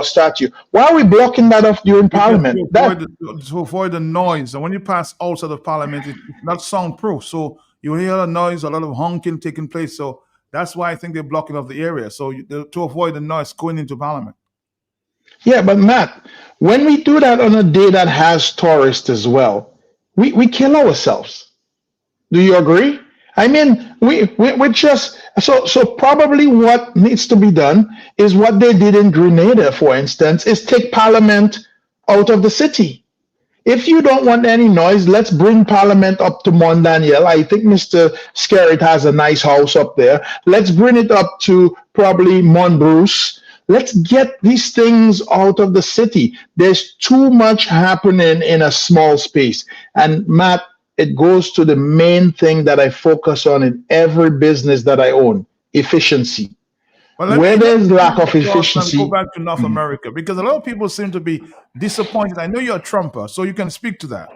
statue? Why are we blocking that off during Parliament? To avoid the noise. And when you pass outside of Parliament, it's not soundproof. So you hear a noise, a lot of honking taking place. So that's why I think they're blocking off the area. So to avoid the noise going into Parliament. Yeah, but Matt, when we do that on a day that has tourists as well, we kill ourselves. Do you agree? I mean, we're just so probably what needs to be done is what they did in Grenada, for instance, is take Parliament out of the city. If you don't want any noise, let's bring Parliament up to Mont Daniel. I think Mr. Skerritt has a nice house up there. Let's bring it up to probably Mont Bruce. Let's get these things out of the city. There's too much happening in a small space. And Matt, it goes to the main thing that I focus on in every business that I own: efficiency. Well, where there's lack of efficiency. Go back to North America, because a lot of people seem to be disappointed. I know you're a Trumper, so you can speak to that.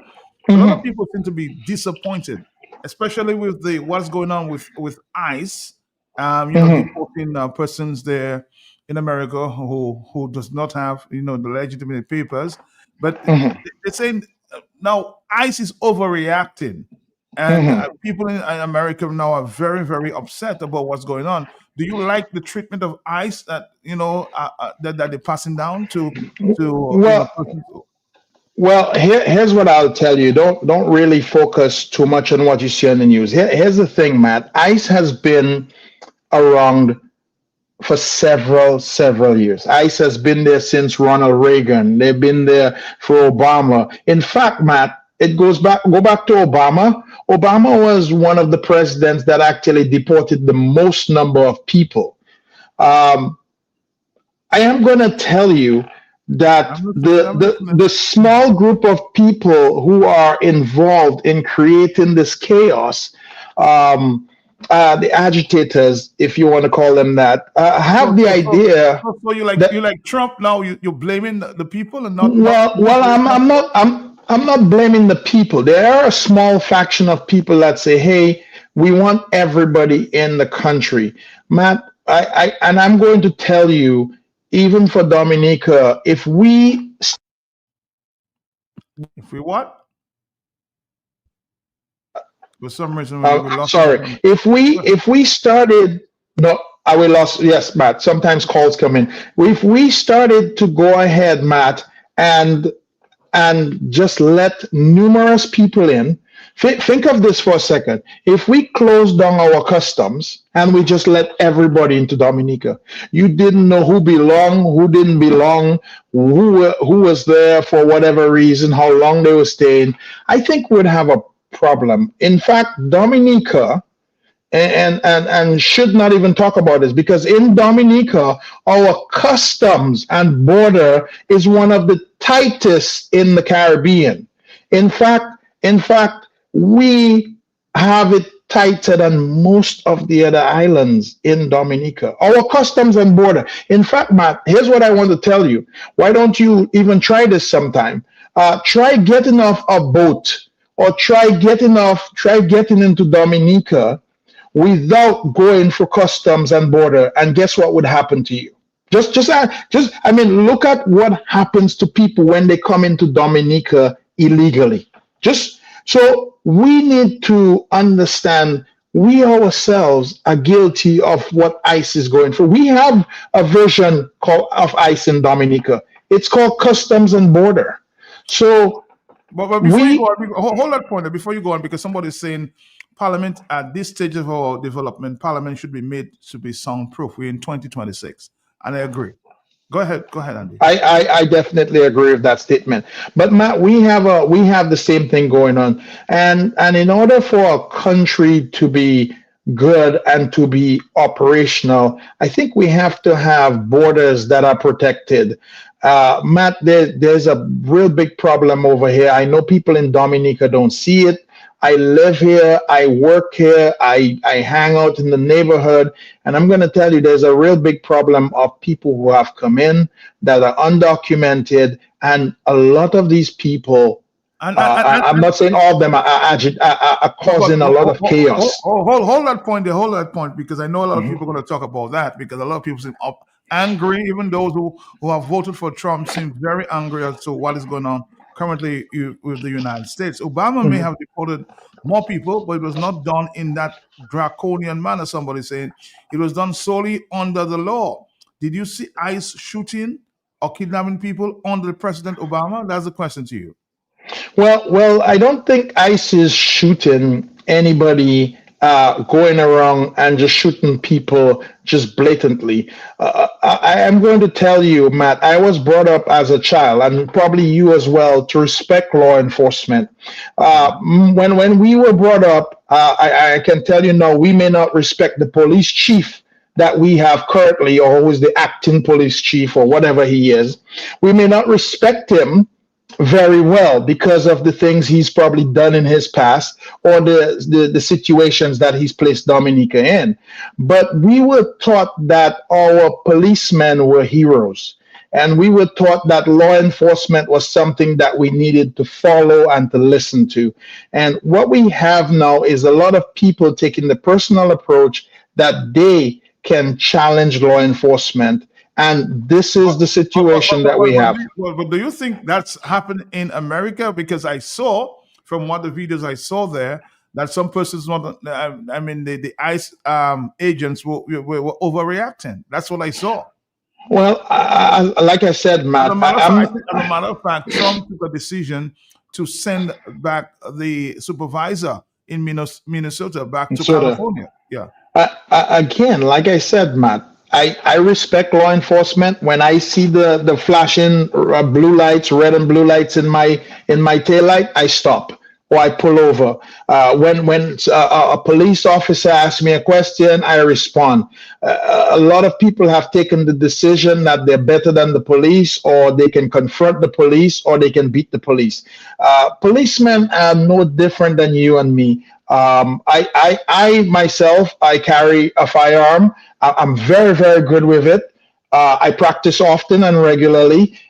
A lot of people seem to be disappointed, especially with what's going on with ICE. Deporting persons there in America who does not have the legitimate papers. But they're saying now ICE is overreacting, and people in America now are very, very upset about what's going on. Do you like the treatment of ICE that that they're passing down to? Well, here's what I'll tell you. Don't really focus too much on what you see on the news. Here's the thing, Matt. ICE has been around for several years. ICE has been there since Ronald Reagan. They've been there for Obama. In fact, Matt, go back to Obama. Obama was one of the presidents that actually deported the most number of people. I am going to tell you that the small group of people who are involved in creating this chaos, the agitators, if you want to call them that, have the idea. So you like Trump now? You're blaming the people and not. Well, I'm not blaming the people. There are a small faction of people that say, "Hey, we want everybody in the country." Matt, and I'm going to tell you, even for Dominica, if we what? For some reason, we lost. Sorry. If we started, no, we lost. Yes, Matt. Sometimes calls come in. If we started to go ahead, Matt, and just let numerous people in. Think of this for a second. If we close down our customs and we just let everybody into Dominica, you didn't know who belonged, who didn't belong, who was there for whatever reason, how long they were staying, I think we'd have a problem. In fact, Dominica, and should not even talk about this, because in Dominica, our customs and border is one of the tightest in the Caribbean. In fact, we have it tighter than most of the other islands in Dominica. Our customs and border. In fact, Matt, here's what I want to tell you. Why don't you even try this sometime? Try getting off a boat, or try getting into Dominica without going for customs and border, and guess what would happen to you? I mean, look at what happens to people when they come into Dominica illegally. So we need to understand we ourselves are guilty of what ICE is going through. We have a version of ICE in Dominica. It's called Customs and Border. So, but before you go on, hold that point there before you go on, because somebody's saying Parliament at this stage of our development, Parliament should be made to be soundproof. We're in 2026, and I agree. Go ahead, Andy. I definitely agree with that statement. But Matt, we have the same thing going on, and in order for a country to be good and to be operational, I think we have to have borders that are protected. Matt, there's a real big problem over here. I know people in Dominica don't see it. I live here, I work here, I hang out in the neighborhood, and I'm going to tell you there's a real big problem of people who have come in that are undocumented, and a lot of these people, I'm not saying all of them are causing a lot of chaos. Hold that point there, because I know a lot of people are going to talk about that, because a lot of people seem angry, even those who have voted for Trump seem very angry as to what is going on currently with the United States. Obama may have deported more people, but it was not done in that draconian manner. Somebody saying it was done solely under the law. Did you see ICE shooting or kidnapping people under President Obama? That's the question to you. Well, I don't think ICE is shooting anybody going around and just shooting people just blatantly. I am going to tell you, Matt, I was brought up as a child, and probably you as well, to respect law enforcement. When we were brought up, I can tell you now, we may not respect the police chief that we have currently, or who is the acting police chief, or whatever he is. We may not respect him very well because of the things he's probably done in his past, or the situations that he's placed Dominica in. But we were taught that our policemen were heroes, and we were taught that law enforcement was something that we needed to follow and to listen to. And what we have now is a lot of people taking the personal approach that they can challenge law enforcement. And this is the situation that we have. But do you think that's happened in America? Because I saw from one of the videos I saw there that some persons, the ICE agents were overreacting. That's what I saw. Well, like I said, Matt, as a matter of fact, Trump took a decision to send back the supervisor in Minnesota back to California. Yeah. Again, like I said, Matt, I respect law enforcement. When I see the flashing blue lights, red and blue lights in my taillight, I stop. or I pull over. When a police officer asks me a question, I respond. A lot of people have taken the decision that they're better than the police, or they can confront the police, or they can beat the police. Policemen are no different than you and me. I myself, I carry a firearm. I'm very, very good with it. I practice often and regularly.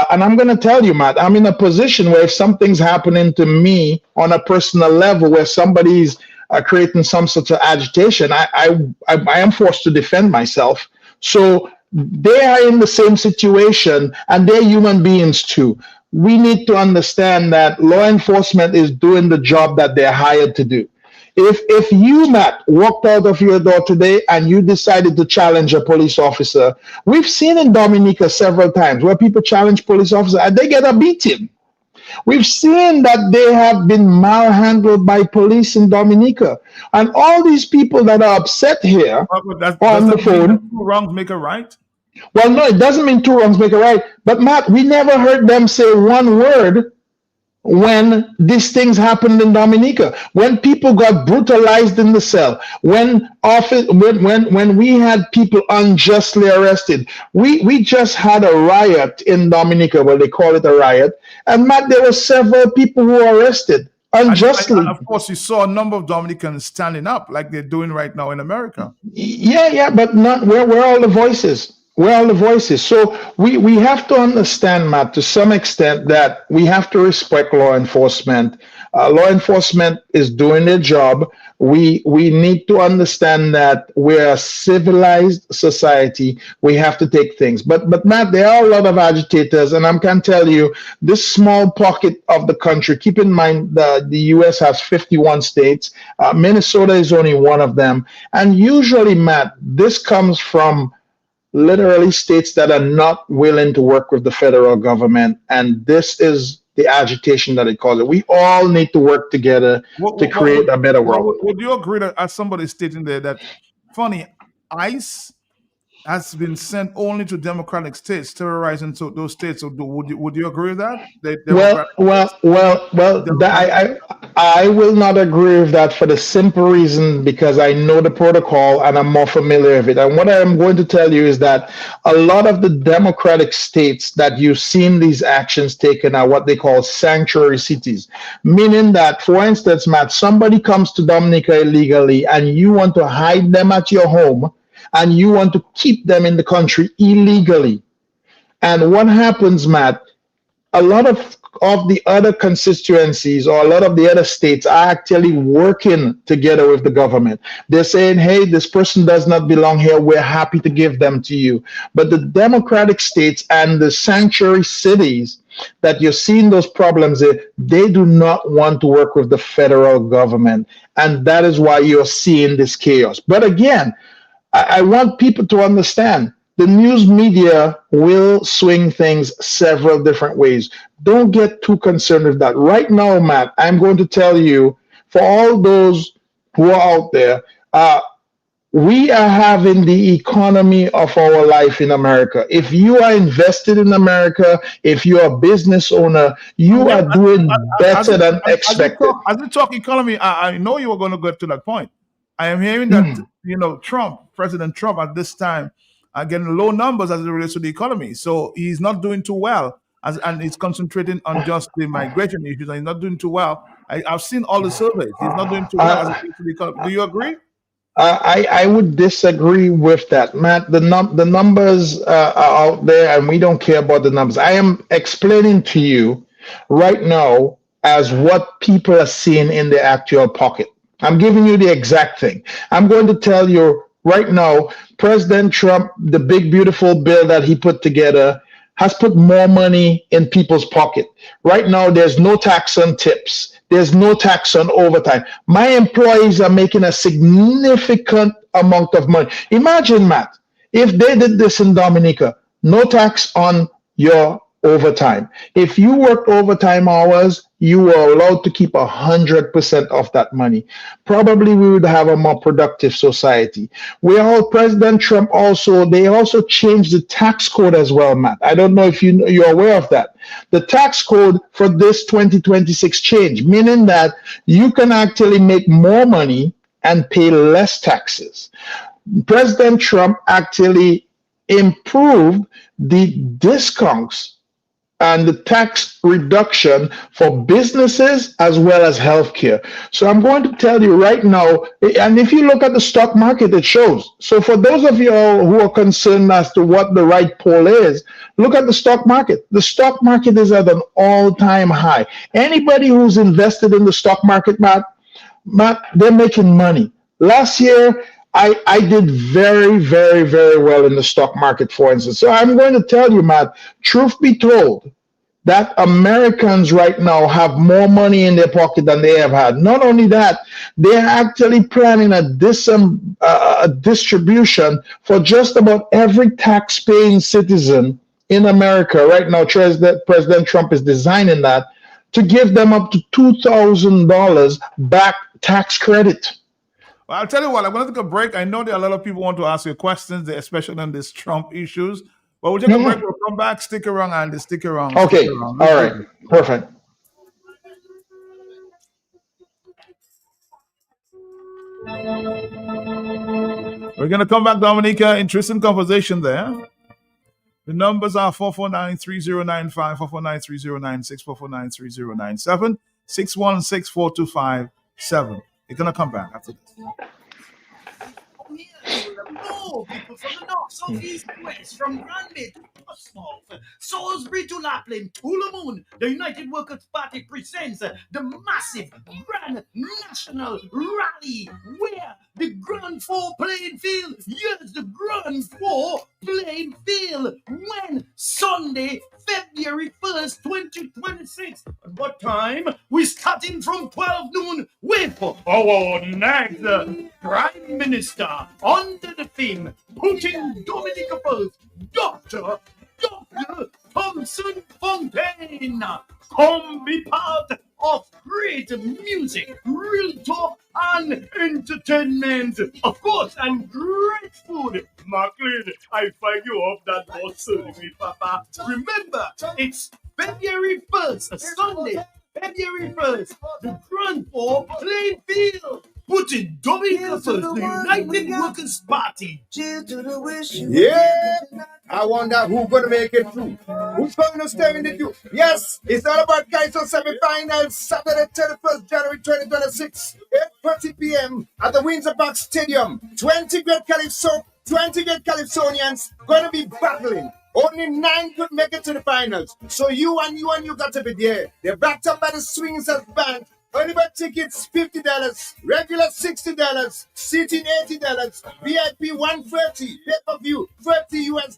And I'm going to tell you, Matt, I'm in a position where if something's happening to me on a personal level, where somebody's creating some sort of agitation, I am forced to defend myself. So they are in the same situation, and they're human beings too. We need to understand that law enforcement is doing the job that they're hired to do. If you, Matt, walked out of your door today and you decided to challenge a police officer, we've seen in Dominica several times where people challenge police officers and they get a beating. We've seen that they have been malhandled by police in Dominica. And all these people that are upset here on the phone. Two wrongs make a right? Well, no, it doesn't mean two wrongs make a right. But, Matt, we never heard them say one word when these things happened in Dominica, when people got brutalized in the cell, when we had people unjustly arrested. We just had a riot in Dominica, well, they call it a riot, and Matt, there were several people who were arrested unjustly. And of course, you saw a number of Dominicans standing up like they're doing right now in America. Yeah, but not where are all the voices? Where are all the voices? So we have to understand, Matt, to some extent, that we have to respect law enforcement. Law enforcement is doing their job. We need to understand that we're a civilized society. We have to take things. But Matt, there are a lot of agitators, and I can tell you, this small pocket of the country, keep in mind the U.S. has 51 states. Minnesota is only one of them. And usually, Matt, this comes from literally states that are not willing to work with the federal government, and this is the agitation that it causes. We all need to work together to create a better world. Would you agree that, as somebody stating there, that funny ICE has been sent only to democratic states, terrorizing those states? So would you agree with that? I will not agree with that for the simple reason because I know the protocol and I'm more familiar with it. And what I'm going to tell you is that a lot of the democratic states that you've seen these actions taken are what they call sanctuary cities, meaning that, for instance, Matt, somebody comes to Dominica illegally and you want to hide them at your home, and you want to keep them in the country illegally. And what happens, Matt, a lot of the other constituencies or a lot of the other states are actually working together with the government. They're saying, hey, this person does not belong here. We're happy to give them to you. But the democratic states and the sanctuary cities that you're seeing those problems in, they do not want to work with the federal government. And that is why you're seeing this chaos. But again, I want people to understand the news media will swing things several different ways. Don't get too concerned with that. Right now, Matt, I'm going to tell you, for all those who are out there, we are having the economy of our life in America. If you are invested in America, if you're a business owner, you are doing better than expected. As we talk economy, I know you were going to get to that point. I am hearing that, President Trump at this time are getting low numbers as it relates to the economy. So he's not doing too well, and he's concentrating on just the migration issues, and he's not doing too well. I've seen all the surveys. He's not doing too well as it relates to the economy. Do you agree? I would disagree with that, Matt. The numbers are out there, and we don't care about the numbers. I am explaining to you right now as what people are seeing in the actual pocket. I'm giving you the exact thing. I'm going to tell you right now, President Trump, the big, beautiful bill that he put together, has put more money in people's pocket. Right now, there's no tax on tips. There's no tax on overtime. My employees are making a significant amount of money. Imagine, Matt, if they did this in Dominica, no tax on your overtime. If you worked overtime hours, you were allowed to keep 100% of that money. Probably we would have a more productive society. President Trump they also changed the tax code as well, Matt. I don't know if you're aware of that. The tax code for this 2026 change, meaning that you can actually make more money and pay less taxes. President Trump actually improved the discounts and the tax reduction for businesses as well as healthcare. So I'm going to tell you right now, and if you look at the stock market, it shows. So for those of you who are concerned as to what the right poll is, look at the stock market. The stock market is at an all-time high. Anybody who's invested in the stock market, Matt, they're making money. Last year, I did very, very, very well in the stock market, for instance. So I'm going to tell you, Matt, truth be told, that Americans right now have more money in their pocket than they have had. Not only that, they're actually planning a distribution for just about every tax-paying citizen in America. Right now, President Trump is designing that to give them up to $2,000 back tax credit. Well, I'll tell you what, I'm going to take a break. I know there are a lot of people who want to ask you questions, especially on these Trump issues. But we'll take a break. We'll come back. Stick around, Andy. Stick around. Okay. Stick around. All right. Perfect. We're going to come back, Dominica. Interesting conversation there. The numbers are 449-3095, 449-3096, 449-3097, 616-4257. You're going to come back after this. People from the north, south, east, and west, from Granby to Portsmouth, Salisbury to Lapland, Hulamoon, the United Workers' Party presents the massive Grand National Rally, where the Grand Four playing field, yes, the Grand Four playing field, when Sunday, February 1st, 2026. At what time? We're starting from 12 noon with our next Prime Minister under the theme, putting Dominica first, Dr. Thompson Fontaine. Come be part of great music, real talk, and entertainment. Of course, and great food. Macklin, I find you off that bus serving me, Papa. Remember, it's February 1st, Sunday, February 1st, the Grand Four playing field. Putting Dominica first, the United Workers' Party. Yeah, I wonder who's going to make it through. Who's going to stay in the queue? Yes, it's all about Kaiser semi-finals, Saturday, 31st January 2026, 8:30 p.m. at the Windsor Park Stadium. 20 great Calypsonians going to be battling. Only 9 could make it to the finals. So you got to be there. They're backed up by the Swings Band. Early bird tickets $50, regular $60, seating $80, VIP $130, pay-per-view $30 US.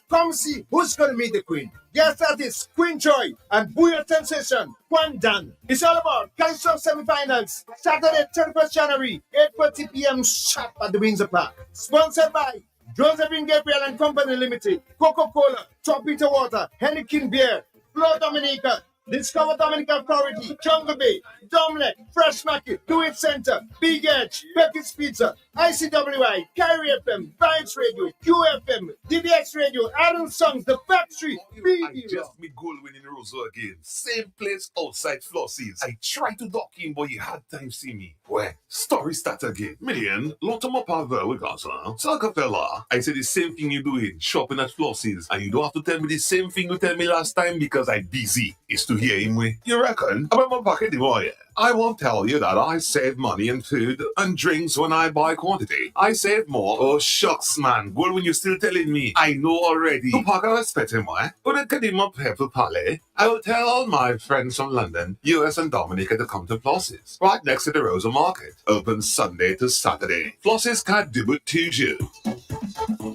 Come see who's going to meet the Queen. Yes, that is Queen Joy and Booyah Sensation, Kwandan. It's all about Kaiser semi-finals, Saturday, 31st January, 8:30 p.m. sharp at the Windsor Park. Sponsored by Josephine Gabriel and Company Limited, Coca-Cola, Top Peter Water, Henneken Beer, Flow Dominica, Discover Dominica Authority, Jungle Bay, Domlek, Fresh Market, Do It Center, Big Edge, Beckett's Pizza, ICWI, Kyrie FM, Vibes Radio, QFM, DBX Radio, Adam Songs, The Factory, I just me goal winning Roseau again. Same place outside Flossies. I tried to dock in, but you had time see me. Where? Story start again. Million, lot of my power with us, huh? Fella, I said the same thing you doing, shopping at Flossies, and you don't have to tell me the same thing you tell me last time because I'm busy. It's to hear him way. You reckon? About my pocket, boy. I won't tell you that I save money in food and drinks when I buy quantity. I save more. Oh, shucks, man. Well, when you're still telling me, I know already. To pack a respect him, why? But it can him up here to Palais. I will tell all my friends from London, US and Dominica to come to Flossies, right next to the Rosa Market. Open Sunday to Saturday. Flossies can't do it to you.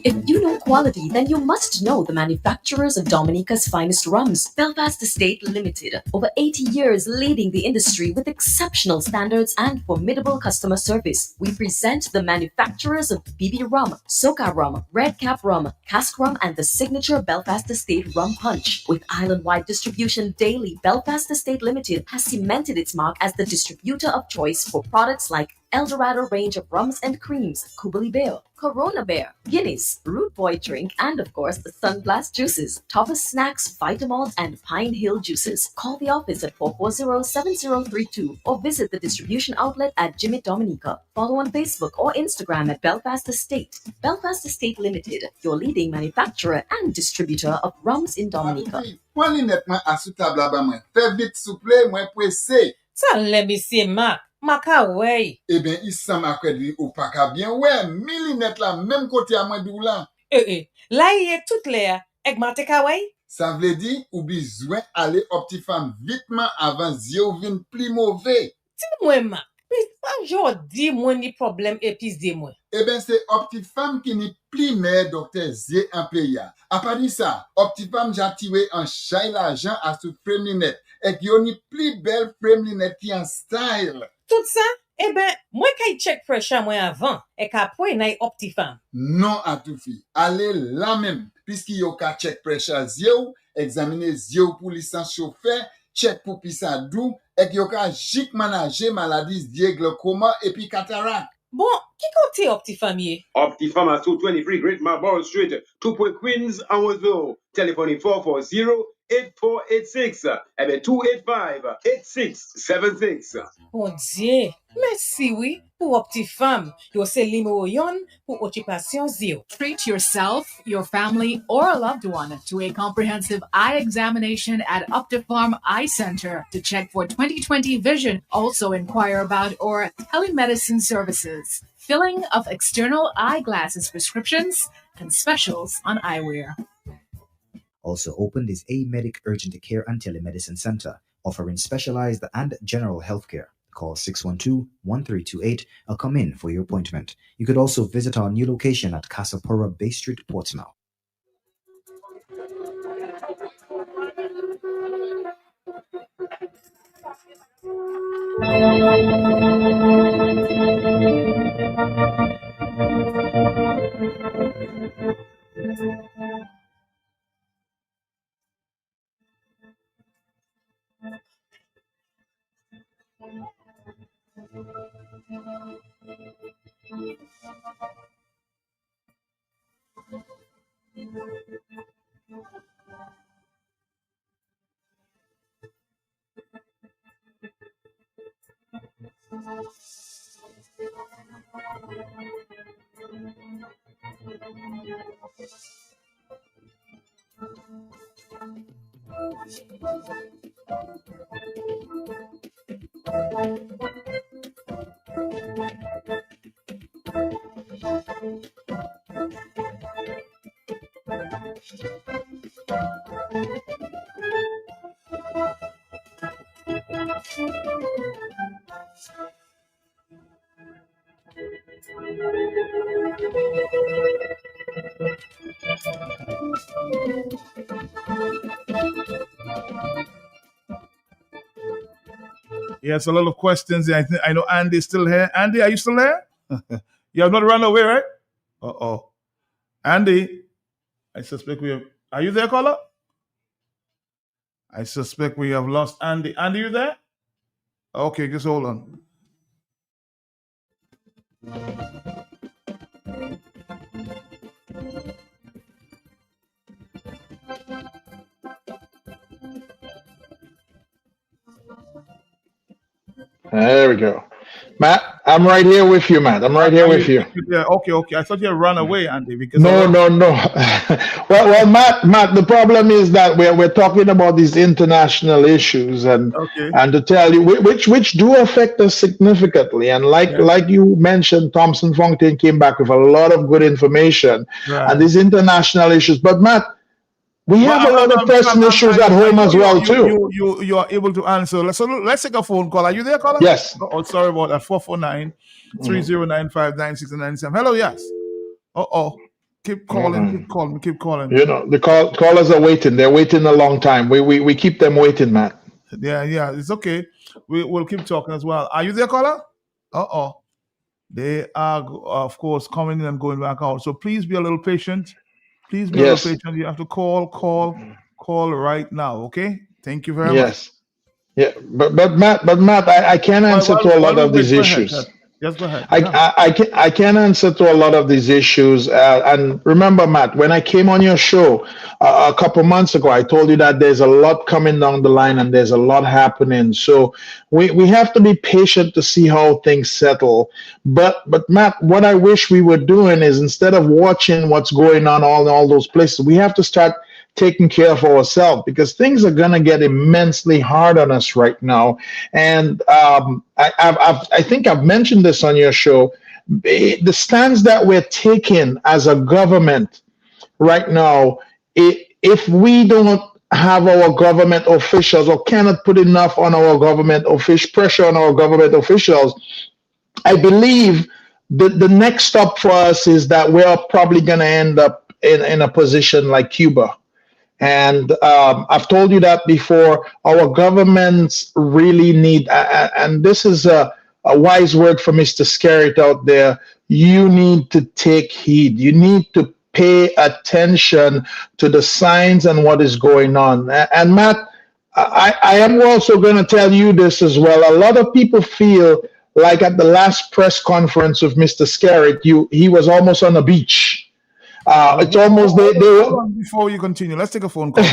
If you know quality, then you must know the manufacturers of Dominica's finest rums. Belfast Estate Limited, over 80 years leading the industry with exceptional standards and formidable customer service. We present the manufacturers of BB Rum, Soca Rum, Red Cap Rum, Cask Rum, and the signature Belfast Estate Rum Punch. With island-wide distribution daily, Belfast Estate Limited has cemented its mark as the distributor of choice for products like Eldorado range of rums and creams, Kubali Bear, Corona Bear, Guinness, Root Boy drink, and of course the Sunblast juices, Tapas snacks, Vitamalt, and Pine Hill juices. Call the office at 440-7032 or visit the distribution outlet at Jimmy Dominica. Follow on Facebook or Instagram at Belfast Estate. Belfast Estate Limited, your leading manufacturer and distributor of rums in Dominica. Honnêtement, à sous table là-bas, moi. Fais vite, s'il vous plaît, moi pressé. Ça let me see, Mark. Maka way. Eh bien, il semble à crédit ou pas qu'à bien. Ouais, millinette là, même côté à moi d'où là. Là, il est tout clair. Ek mate ka way? Ça veut dire, ou besoin aller Optifam vitement avant zio vin plus mauvais. Dis-moi, Mark. Puis pas jodi moi ni problème épice de moi. Eh bien, c'est Optifam qui n'est plus meilleur docteur Zé en pays. À part de ça, Optifam j'ai tiré en chai l'argent à ce frame lunette. Et qui a une plus belle frame lunette qui en style. Tout ça, eh ben, moi kay check pressure moi avant, et qu'après n'a Optifam. Non à tout fi. Allez là même, puisqu'il y a qu'à check pressure zéro, examiner zéro pour licence chauffeur, check pour pissa doux, et qu'il y a qu'à jic manager maladie glaucoma et puis cataracte. Bon, qui côté Optifam yé? Optifam at 223 Great Marlborough Street, 2 Point Queens, Amwazville. Telephone 440-8486. Eh bien, 285-8676. Mon Dieu, merci oui, pour Optifam. Yo se limo yon pour occupation zéro. Treat yourself, your family, or a loved one to a comprehensive eye examination at Optifarm Eye Center to check for 20/20 vision. Also inquire about or telemedicine services, filling of external eyeglasses prescriptions, and specials on eyewear. Also opened is A Medic Urgent Care and Telemedicine Center, offering specialized and general healthcare. Call 612-1328 or come in for your appointment. You could also visit our new location at Casapora Bay Street, Portsmouth. Yes, a lot of questions. I know Andy's still here. Andy, are you still there? You have not run away, right? Uh-oh. Andy, I suspect we have... Are you there, caller? I suspect we have lost Andy. Andy, you there? Okay, just hold on. There we go. Matt, I'm right here with you, Matt. I'm right here with you. Yeah, okay. I thought you had run away, Andy. Because No. well, Matt, the problem is that we're talking about these international issues, and to tell you which do affect us significantly. And like you mentioned, Thompson Fontaine came back with a lot of good information and these international issues. But Matt, we have a lot of personal issues at home as well too. You are able to answer. So let's take a phone call. Are you there, caller? Yes. Oh, sorry about that. 449-309-5997. Hello, yes. Keep calling, keep calling. You know, the callers are waiting. They're waiting a long time. We keep them waiting, Matt. Yeah, it's okay. We'll keep talking as well. Are you there, caller? They are, of course, coming in and going back out. So please be a little patient. Please be a little patient. You have to call right now. Okay. Thank you very much. Yeah, but Matt, I can't answer to a lot of these issues. Yes, go ahead. I can't answer to a lot of these issues. And remember, Matt, when I came on your show a couple months ago, I told you that there's a lot coming down the line and there's a lot happening. So we have to be patient to see how things settle. But Matt, what I wish we were doing is, instead of watching what's going on all those places, we have to start taking care of ourselves, because things are going to get immensely hard on us right now. And I think I've mentioned this on your show. The stance that we're taking as a government right now, if we don't have our government officials, or cannot put enough on our government pressure on our government officials, I believe the next stop for us is that we're probably going to end up in a position like Cuba. And I've told you that before. Our governments really need, and this is a wise word for Mr. Skerritt out there, you need to take heed. You need to pay attention to the signs and what is going on. And Matt, I am also going to tell you this as well. A lot of people feel like at the last press conference of Mr. Skerritt, he was almost on the beach. It's almost before you continue, let's take a phone call. A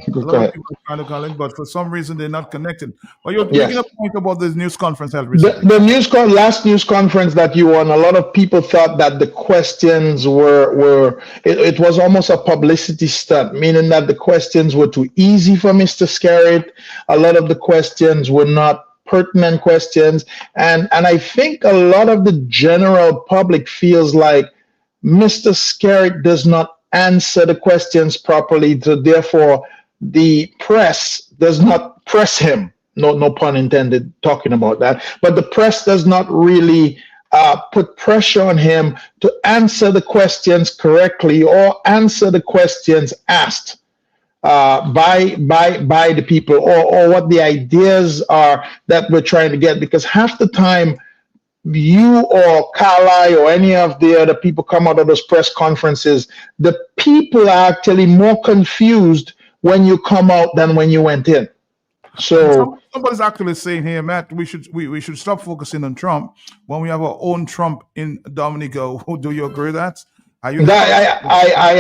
lot of people are trying to call in, but for some reason they're not connected. But you're making a point about this news conference held recently. The last news conference that you were on, a lot of people thought that the questions were it was almost a publicity stunt, meaning that the questions were too easy for Mr. Skerritt. A lot of the questions were not pertinent questions, and I think a lot of the general public feels like Mr. Skerritt does not answer the questions properly, so therefore the press does not press him. No pun intended talking about that. But the press does not really put pressure on him to answer the questions correctly, or answer the questions asked by the people, or what the ideas are that we're trying to get. Because half the time, you or Carly or any of the other people come out of those press conferences, the people are actually more confused when you come out than when you went in. So somebody's actually saying here, Matt, we should stop focusing on Trump when we have our own Trump in Dominica. Do you agree with that? I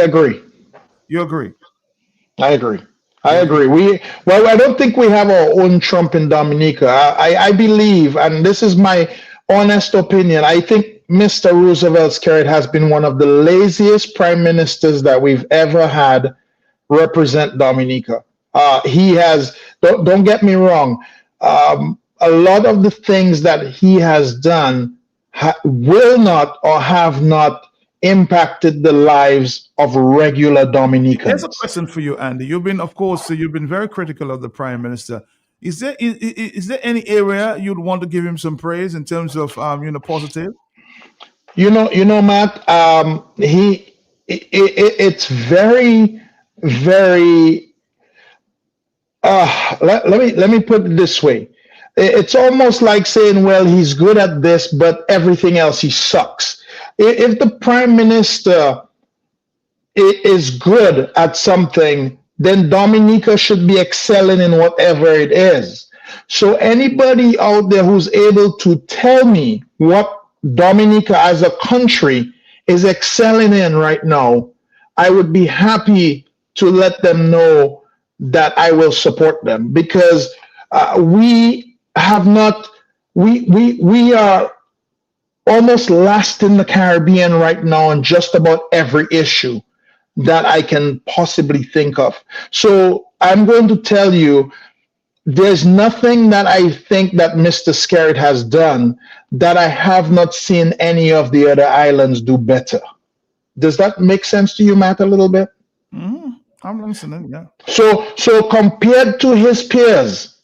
agree. You agree? I agree. I don't think we have our own Trump in Dominica. I believe, and this is my honest opinion, I think Mr. Roosevelt Skerritt has been one of the laziest prime ministers that we've ever had represent Dominica. He has, don't get me wrong, a lot of the things that he has done will not or have not impacted the lives of regular Dominicans. Here's a question for you, Andy. You've been very critical of the prime minister. Is there any area you'd want to give him some praise in terms of positive? Matt, it's very, very. Let me put it this way. It's almost like saying, well, he's good at this, but everything else he sucks. If the prime minister is good at something, then Dominica should be excelling in whatever it is. So anybody out there who's able to tell me what Dominica as a country is excelling in right now, I would be happy to let them know that I will support them, because we are almost last in the Caribbean right now on just about every issue that I can possibly think of. So I'm going to tell you, there's nothing that I think that Mr. Skerritt has done that I have not seen any of the other islands do better. Does that make sense to you, Matt, a little bit? I'm listening, yeah. So compared to his peers,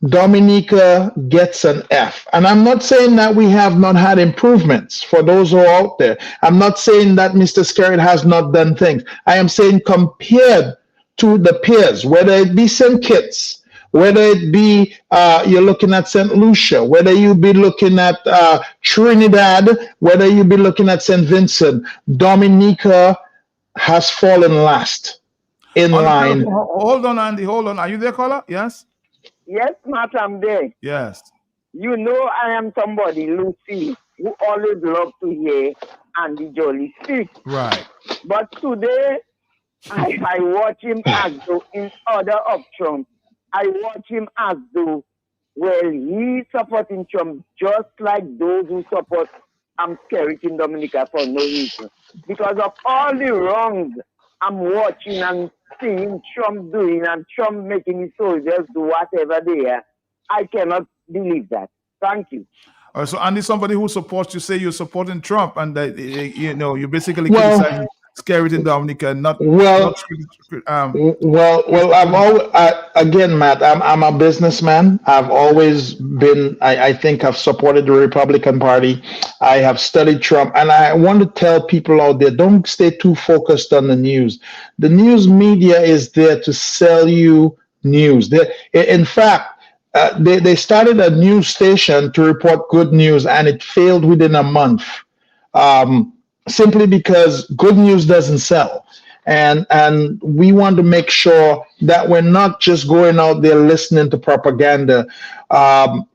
Dominica gets an F. And I'm not saying that we have not had improvements for those who are out there. I'm not saying that Mr. Skerritt has not done things. I am saying compared to the peers, whether it be St. Kitts, whether it be you're looking at St. Lucia, whether you be looking at Trinidad, whether you be looking at St. Vincent, Dominica has fallen last in line. Hold on, Andy. Hold on. Are you there, caller? Yes? Yes, Matt, I'm there. Yes. You know I am somebody, Lucy, who always love to hear Andy Jolly speak. Right. But today, I watch him as though in other of Trump, I watch him as though, well, he's supporting Trump just like those who support Skerritt in Dominica for no reason. Because of all the wrongs I'm watching and seeing Trump doing and Trump making his soldiers do whatever they are, I cannot believe that. Thank you. So Andy, somebody who supports you, say you're supporting Trump, and that you're basically criticizing Skerritt in Dominica, and not. Well, I'm always, again, Matt. I'm a businessman. I've always been. I think I've supported the Republican Party. I have studied Trump, and I want to tell people out there: don't stay too focused on the news. The news media is there to sell you news. In fact, they started a news station to report good news, and it failed within a month. Simply because good news doesn't sell. And we want to make sure that we're not just going out there listening to propaganda.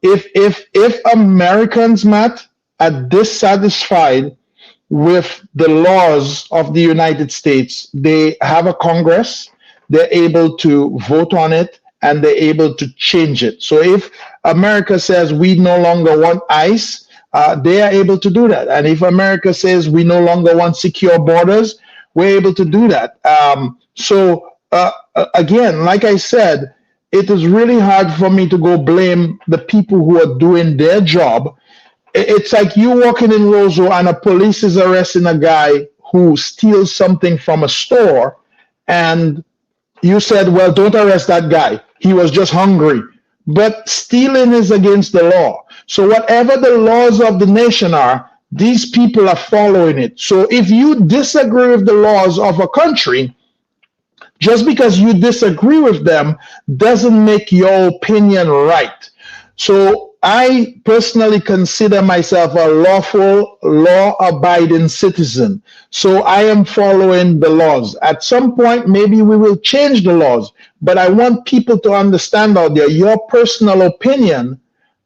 If Americans, Matt, are dissatisfied with the laws of the United States, they have a Congress, they're able to vote on it, and they're able to change it. So if America says we no longer want ICE, they are able to do that. And if America says we no longer want secure borders, we're able to do that. Again, like I said, it is really hard for me to go blame the people who are doing their job. It's like you walking in Roseau and a police is arresting a guy who steals something from a store, and you said, well, don't arrest that guy. He was just hungry. But stealing is against the law. So whatever the laws of the nation are, these people are following it. So if you disagree with the laws of a country, just because you disagree with them doesn't make your opinion right. So I personally consider myself a lawful, law-abiding citizen. So I am following the laws. At some point, maybe we will change the laws. But I want people to understand out there, your personal opinion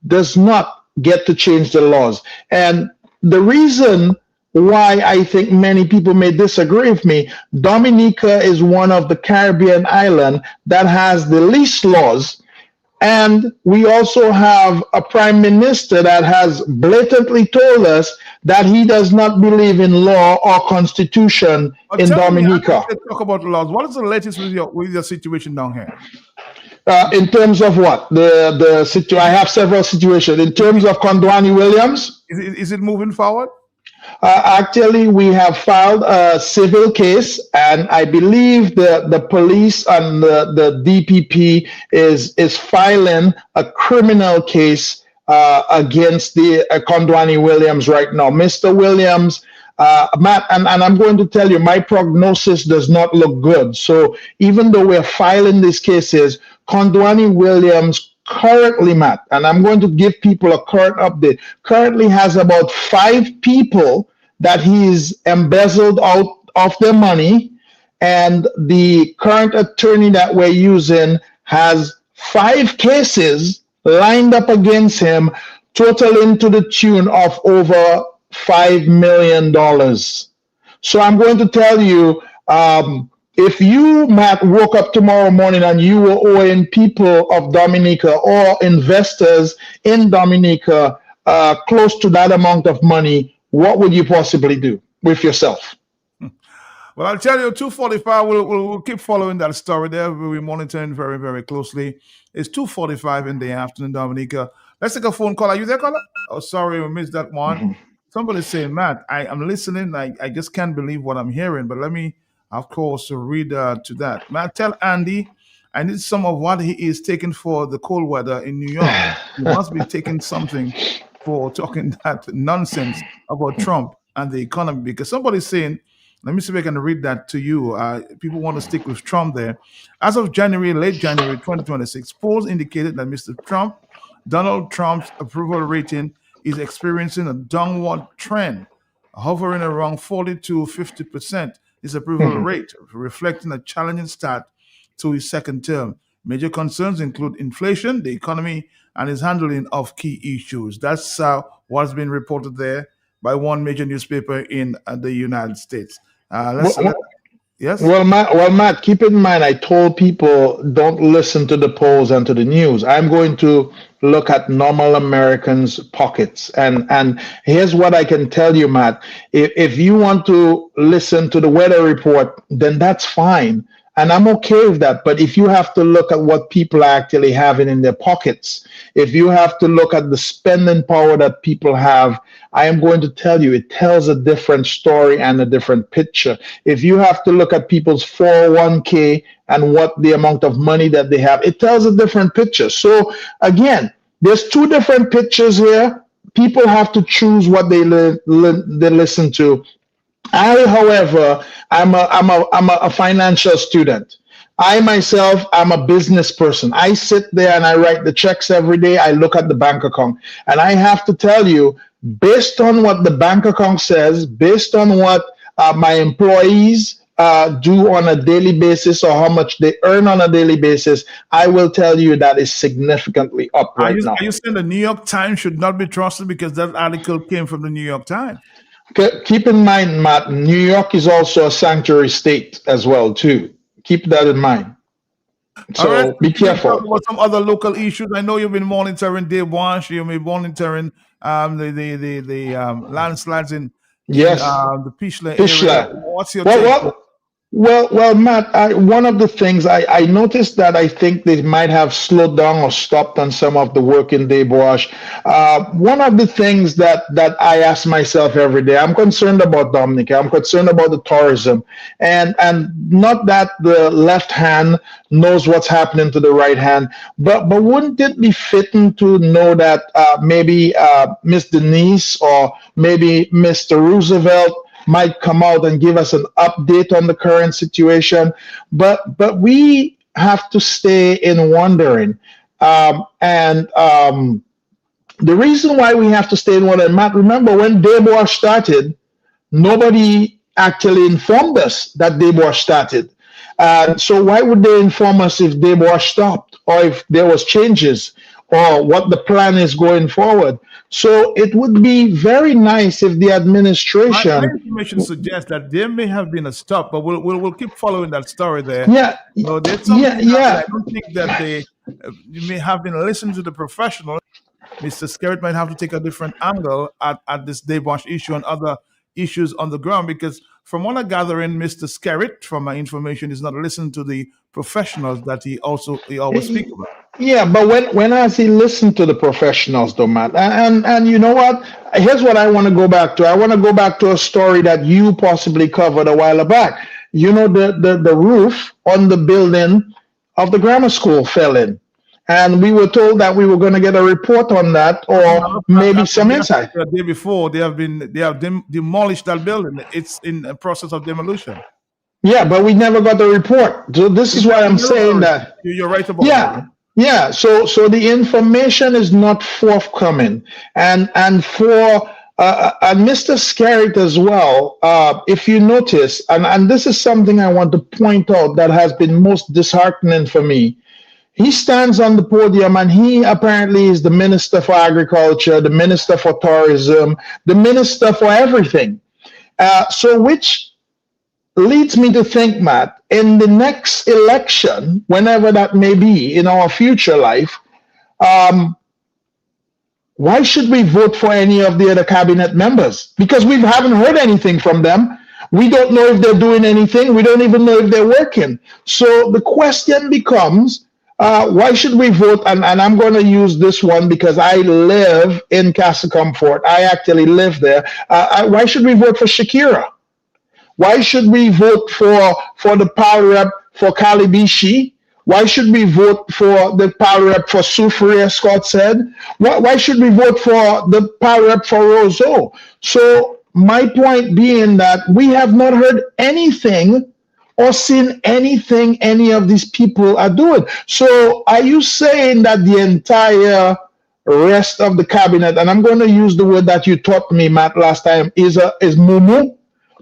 does not get to change the laws. And the reason why I think many people may disagree with me, Dominica is one of the Caribbean islands that has the least laws. And we also have a prime minister that has blatantly told us that he does not believe in law or constitution in Dominica. Let's talk about laws. What is the latest with your situation down here? In terms of what? I have several situations. In terms of Kondwani Williams. Is it moving forward? Actually, we have filed a civil case, and I believe the police and the DPP is filing a criminal case against the Kondwani Williams right now. Mr. Williams, Matt, and I'm going to tell you, my prognosis does not look good. So even though we're filing these cases, Kondwani Williams currently, Matt, and I'm going to give people a current update, currently has about 5 people that he's embezzled out of their money, and the current attorney that we're using has 5 cases lined up against him, totaling to the tune of over $5 million. So I'm going to tell you, if you, Matt, woke up tomorrow morning and you were owing people of Dominica or investors in Dominica close to that amount of money, what would you possibly do with yourself? Well, I'll tell you, 2:45, we'll keep following that story there. We'll be monitoring very, very closely. It's 2:45 in the afternoon, Dominica. Let's take a phone call. Are you there, caller? Oh, sorry, we missed that one. Somebody's saying, Matt, I'm listening. I just can't believe what I'm hearing. But let me, of course, read to that. Matt, tell Andy I need some of what he is taking for the cold weather in New York. He must be taking something for talking that nonsense about Trump and the economy, because somebody's saying, let me see if I can read that to you. People want to stick with Trump there. As of late January 2026, polls indicated that Donald Trump's approval rating is experiencing a downward trend, hovering around 40 to 50% disapproval rate, reflecting a challenging start to his second term. Major concerns include inflation, the economy, and his handling of key issues. That's what's been reported there by one major newspaper in the United States. Yes. Well, Matt, keep in mind, I told people don't listen to the polls and to the news. I'm going to look at normal Americans' pockets. And here's what I can tell you, Matt. If you want to listen to the weather report, then that's fine. And I'm okay with that. But if you have to look at what people are actually having in their pockets, if you have to look at the spending power that people have, I am going to tell you, it tells a different story and a different picture. If you have to look at people's 401k and what the amount of money that they have, it tells a different picture. So again, there's two different pictures here. People have to choose what they listen to. I, however, I'm a financial student. I myself, I'm a business person. I sit there and I write the checks every day. I look at the bank account. And I have to tell you, based on what the bank account says, based on what my employees do on a daily basis or how much they earn on a daily basis, I will tell you that is significantly up right now. Are you saying the New York Times should not be trusted because that article came from the New York Times? Keep in mind, Matt, New York is also a sanctuary state as well, too. Keep that in mind. So be careful. Talk about some other local issues. I know you've been monitoring Dave Wash. You've been monitoring the landslides in the Pishla area. What's your take? Well, Matt, one of the things I noticed that I think they might have slowed down or stopped on some of the work in Dave Wash. One of the things that I ask myself every day, I'm concerned about Dominica. I'm concerned about the tourism, and not that the left hand knows what's happening to the right hand, but wouldn't it be fitting to know that maybe Miss Denise or maybe Mr. Roosevelt might come out and give us an update on the current situation, but we have to stay in wondering. The reason why we have to stay in wondering, Matt, remember when Dave Wash started, nobody actually informed us that Dave Wash started. So why would they inform us if Dave Wash stopped or if there was changes or what the plan is going forward? So it would be very nice if the administration. My information suggests that there may have been a stop, but we'll keep following that story there. Yeah. So there's something I don't think that you may have been listening to the professional. Mr. Skerritt might have to take a different angle at this Dave Wash issue and other issues on the ground, because from what I gather in, Mr. Skerritt, from my information, is not listening to the professionals that he always speaks about. Yeah, but when has he listened to the professionals, though, Matt? And you know what? Here's what I want to go back to. I want to go back to a story that you possibly covered a while back. You know, the roof on the building of the grammar school fell in. And we were told that we were going to get a report on that, or maybe some insight. The day before, they have demolished that building. It's in a process of demolition. Yeah, but we never got the report. So this is why I'm saying that. You're right about that. Yeah. So the information is not forthcoming, and for Mr. Skerritt as well. If you notice, and this is something I want to point out that has been most disheartening for me. He stands on the podium and he apparently is the Minister for Agriculture, the Minister for Tourism, the Minister for everything. So which leads me to think, Matt, in the next election, whenever that may be in our future life, why should we vote for any of the other cabinet members? Because we haven't heard anything from them. We don't know if they're doing anything. We don't even know if they're working. So the question becomes, why should we vote? And I'm going to use this one because I live in Casa Comfort. I actually live there. Why should we vote for Shakira? Why should we vote for the power rep for Kalibishi Why should we vote for the power rep for Soufriere, Scott said? Why should we vote for the power rep for Roseau? So my point being that we have not heard anything or seen anything any of these people are doing. So are you saying that the entire rest of the cabinet, and I'm going to use the word that you taught me, Matt, last time, is mumu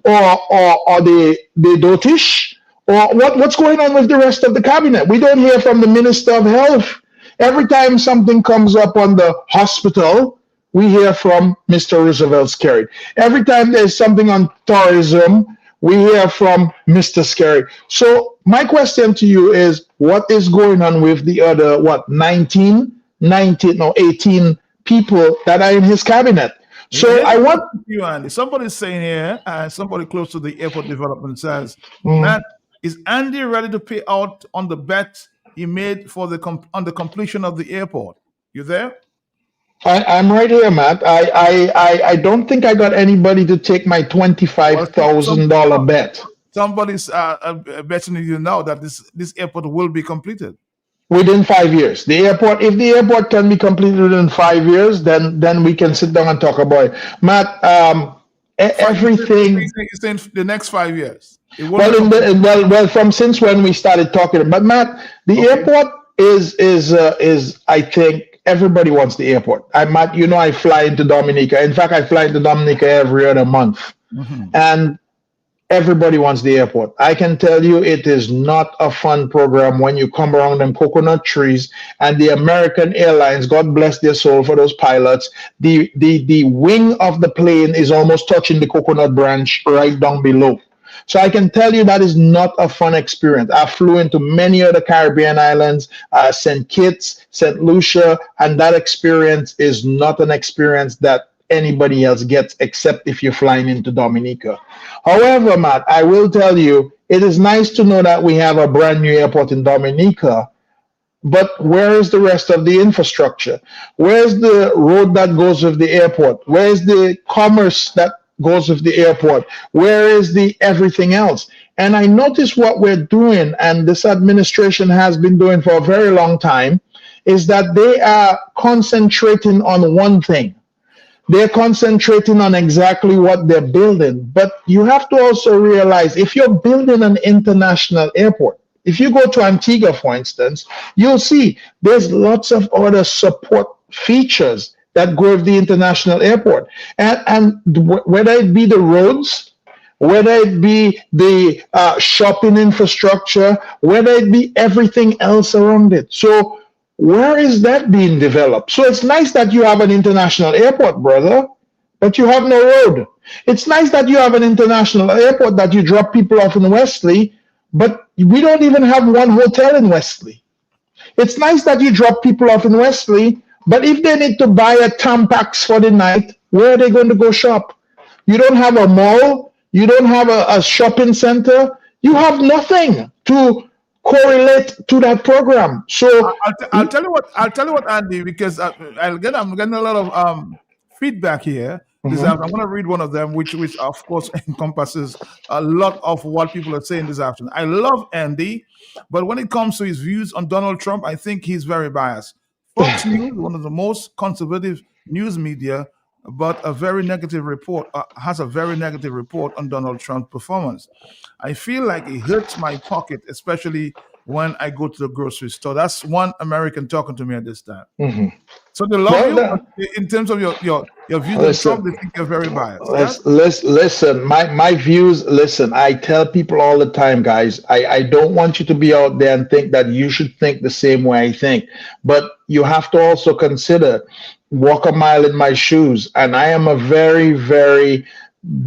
or the dotish? Or what's going on with the rest of the cabinet? We don't hear from the Minister of Health. Every time something comes up on the hospital, we hear from Mr. Roosevelt Skerry. Every time there's something on tourism, we hear from Mr. Skerry. So my question to you is, what is going on with the other, 18 people that are in his cabinet? So I want you, Andy. Somebody's saying here, somebody close to the airport development says, Matt, is Andy ready to pay out on the bet he made for on the completion of the airport? You there? I'm right here, Matt. I don't think I got anybody to take my $25,000 bet. Somebody's betting you now that this airport will be completed within 5 years. The airport, if the airport can be completed within 5 years, then we can sit down and talk about it. Matt, everything. You're saying the next 5 years. Well, from since when we started talking. But Matt, the airport is I think everybody wants the airport. Matt, I fly into Dominica. In fact, I fly into Dominica every other month, and everybody wants the airport. I can tell you, it is not a fun program when you come around them coconut trees and the American Airlines. God bless their soul for those pilots. The wing of the plane is almost touching the coconut branch right down below. So I can tell you that is not a fun experience. I flew into many other Caribbean islands, St. Kitts, St. Lucia, and that experience is not an experience that anybody else gets except if you're flying into Dominica. However, Matt, I will tell you, it is nice to know that we have a brand new airport in Dominica, but where is the rest of the infrastructure? Where's the road that goes with the airport? Where's the commerce that goes with the airport? Where is the everything else? And I notice what we're doing, and this administration has been doing for a very long time, is that they are concentrating on one thing. They're concentrating on exactly what they're building. But you have to also realize, if you're building an international airport, if you go to Antigua, for instance, you'll see there's lots of other support features that go with the international airport. And whether it be the roads, whether it be the shopping infrastructure, whether it be everything else around it. So where is that being developed? So it's nice that you have an international airport, brother, but you have no road. It's nice that you have an international airport that you drop people off in Wesley, but we don't even have one hotel in Wesley. It's nice that you drop people off in Wesley, but if they need to buy a Tampax for the night, where are they going to go shop? You don't have a mall. You don't have a shopping center. You have nothing to correlate to that program. So I'll tell you what, Andy, because I'm getting a lot of feedback here. I'm going to read one of them, which of course encompasses a lot of what people are saying this afternoon. I love Andy, but when it comes to his views on Donald Trump, I think he's very biased. Fox News, one of the most conservative news media, but has a very negative report on Donald Trump's performance. I feel like it hurts my pocket, especially when I go to the grocery store. That's one American talking to me at this time. So they love you, but in terms of your views on Trump, they think you're very biased. Listen, my views, I tell people all the time, guys, I don't want you to be out there and think that you should think the same way I think. But you have to also consider, walk a mile in my shoes. And I am a very, very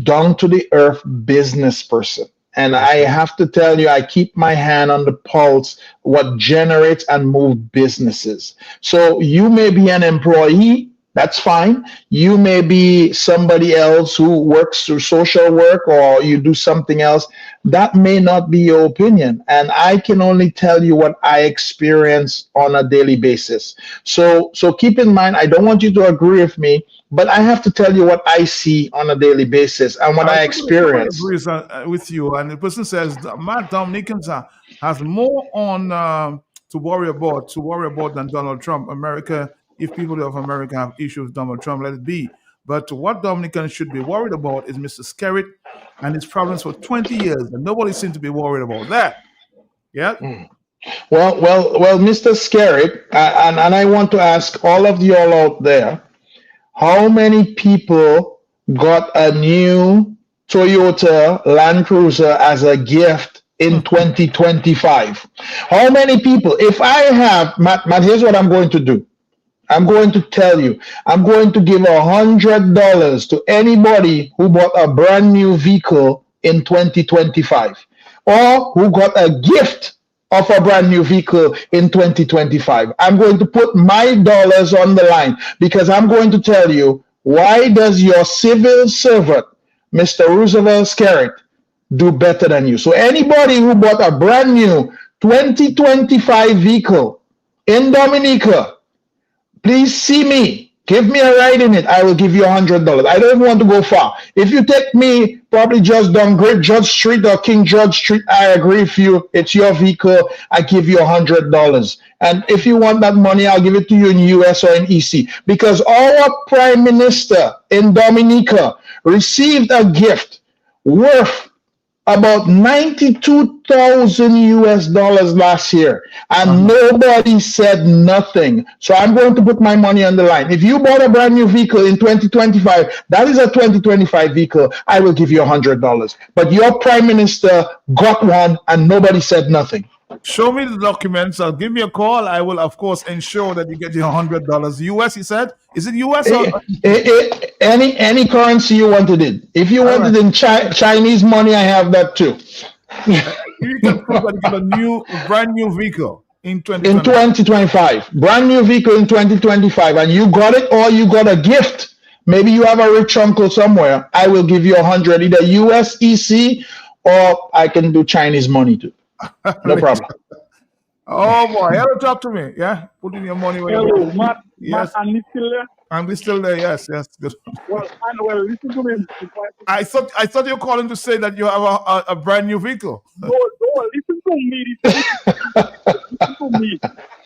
down to the earth business person. And I have to tell you, I keep my hand on the pulse, what generates and moves businesses. So you may be an employee That's fine. You may be somebody else who works through social work or you do something else. That may not be your opinion. And I can only tell you what I experience on a daily basis. So keep in mind, I don't want you to agree with me, but I have to tell you what I see on a daily basis and what I Somebody experience. agrees with you, and the person says Matt Dominicans has more on to worry about than Donald Trump. America, if people of America have issues with Donald Trump, let it be. But what Dominicans should be worried about is Mr. Skerritt and his problems for 20 years, and nobody seems to be worried about that. Yeah. Well, Mr. Skerritt, and I want to ask all of y'all out there, how many people got a new Toyota Land Cruiser as a gift in 2025? How many people? If I have, Matt, here's what I'm going to do. I'm going to tell you, I'm going to give $100 to anybody who bought a brand new vehicle in 2025 or who got a gift of a brand new vehicle in 2025. I'm going to put my dollars on the line because I'm going to tell you, why does your civil servant, Mr. Roosevelt Skerritt, do better than you? So anybody who bought a brand new 2025 vehicle in Dominica, please see me. Give me a ride in it. I will give you $100. I don't want to go far. If you take me probably just down Great Judge Street or King George Street, I agree with you. It's your vehicle. I give you $100. And if you want that money, I'll give it to you in US or in EC. Because our prime minister in Dominica received a gift worth about $92,000 last year, and nobody said nothing. So I'm going to put my money on the line. If you bought a brand new vehicle in 2025, that is a 2025 vehicle, I will give you $100. But your prime minister got one and nobody said nothing. Show me the documents. Give me a call. I will, of course, ensure that you get your $100. US, he said? Is it US or any currency you wanted it? If you wanted in Chinese money, I have that too. You can prove that you get a brand new vehicle in 2025. Brand new vehicle in 2025, and you got it or you got a gift. Maybe you have a rich uncle somewhere. I will give you $100, either US EC or I can do Chinese money too. No problem. Oh boy, hello, talk to me. Yeah, put in your money where you Hello, want. Matt. Yes, Matt, and still there? I'm still there. Yes, good. Well, listen to me. I thought you were calling to say that you have a brand new vehicle. No, listen to me. Listen to me.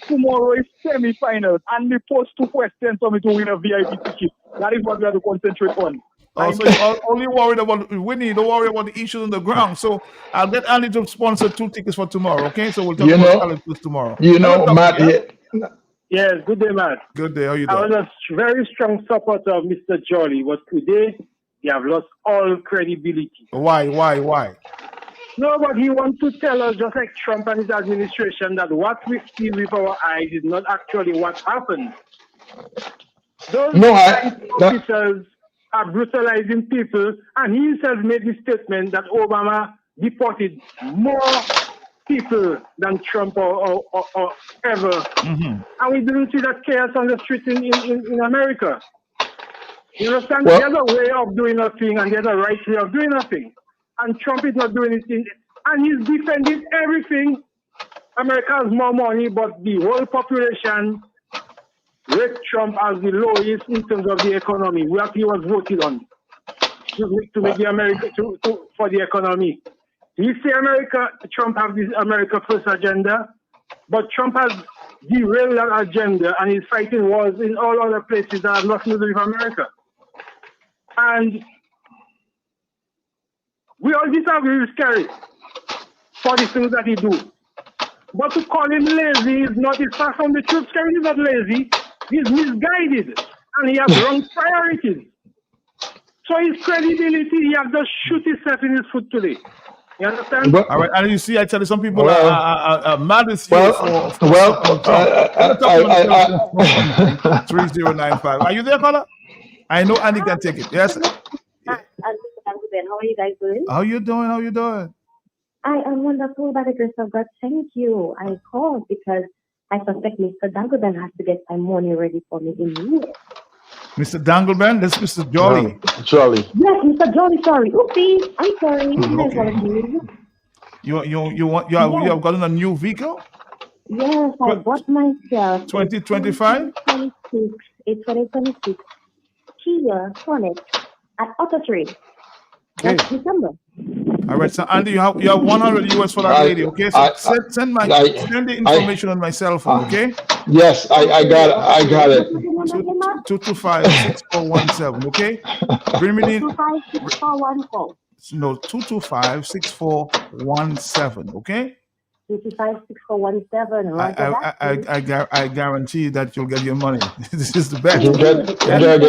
Tomorrow is semi-final, and they post 2 questions for me to win a VIP ticket. That is what we have to concentrate on. Oh, so you're only worried about winning. You don't worry about the issues on the ground. So I'll get Andy to sponsor 2 tickets for tomorrow. Okay, so we'll talk about challenges tomorrow. Matt. Yes, good day, Matt. Good day. How you I doing? was a very strong supporter of Mr. Jolly, but today they have lost all credibility. Why? No, but he wants to tell us, just like Trump and his administration, that what we see with our eyes is not actually what happened. Those officers are brutalizing people, and he himself made the statement that Obama deported more people than Trump or ever. Mm-hmm. And we didn't see that chaos on the streets in America. You understand? Well, there's a way of doing a thing and there's a right way of doing a thing. And Trump is not doing anything. And he's defending everything. America has more money, but the whole population rate Trump as the lowest in terms of the economy. What he was voted on to make the America for the economy. He say Trump has this America First agenda, but Trump has derailed that agenda and he's fighting wars in all other places that have nothing to do with America. And we all disagree with Kerry for the things that he do. But to call him lazy is not his far from the truth. Kerry is not lazy. He's misguided and he has wrong priorities. So his credibility, he has just shoot himself in his foot today. You understand? All right, and you see, I tell you, some people are mad with you. 3095. Are you there, caller? I know Andy can take it. Yes. How are you guys doing? How you doing? I am wonderful by the grace of God. Thank you. I called because I suspect Mr. Dagodan has to get my money ready for me in here. Mr. Dangleband, that's Mr. Jolly. Jolly. Yes, Mr. Jolly, sorry. Oopsie, I'm sorry. My Okay. apologies. You have gotten a new vehicle? Yes, I bought myself. 2025? 2026. It's 2026. Kia Sonnet at Auto Trade. Okay. That's December. All right, so Andy, you have 100 US for that lady, okay? So send the information on my cell phone, okay? Yes, I got it. 225-6417, okay? Bring me in. 225-6414. No, 225-6417, okay? 225-6417. Right. I guarantee that you'll get your money. This is the best. You get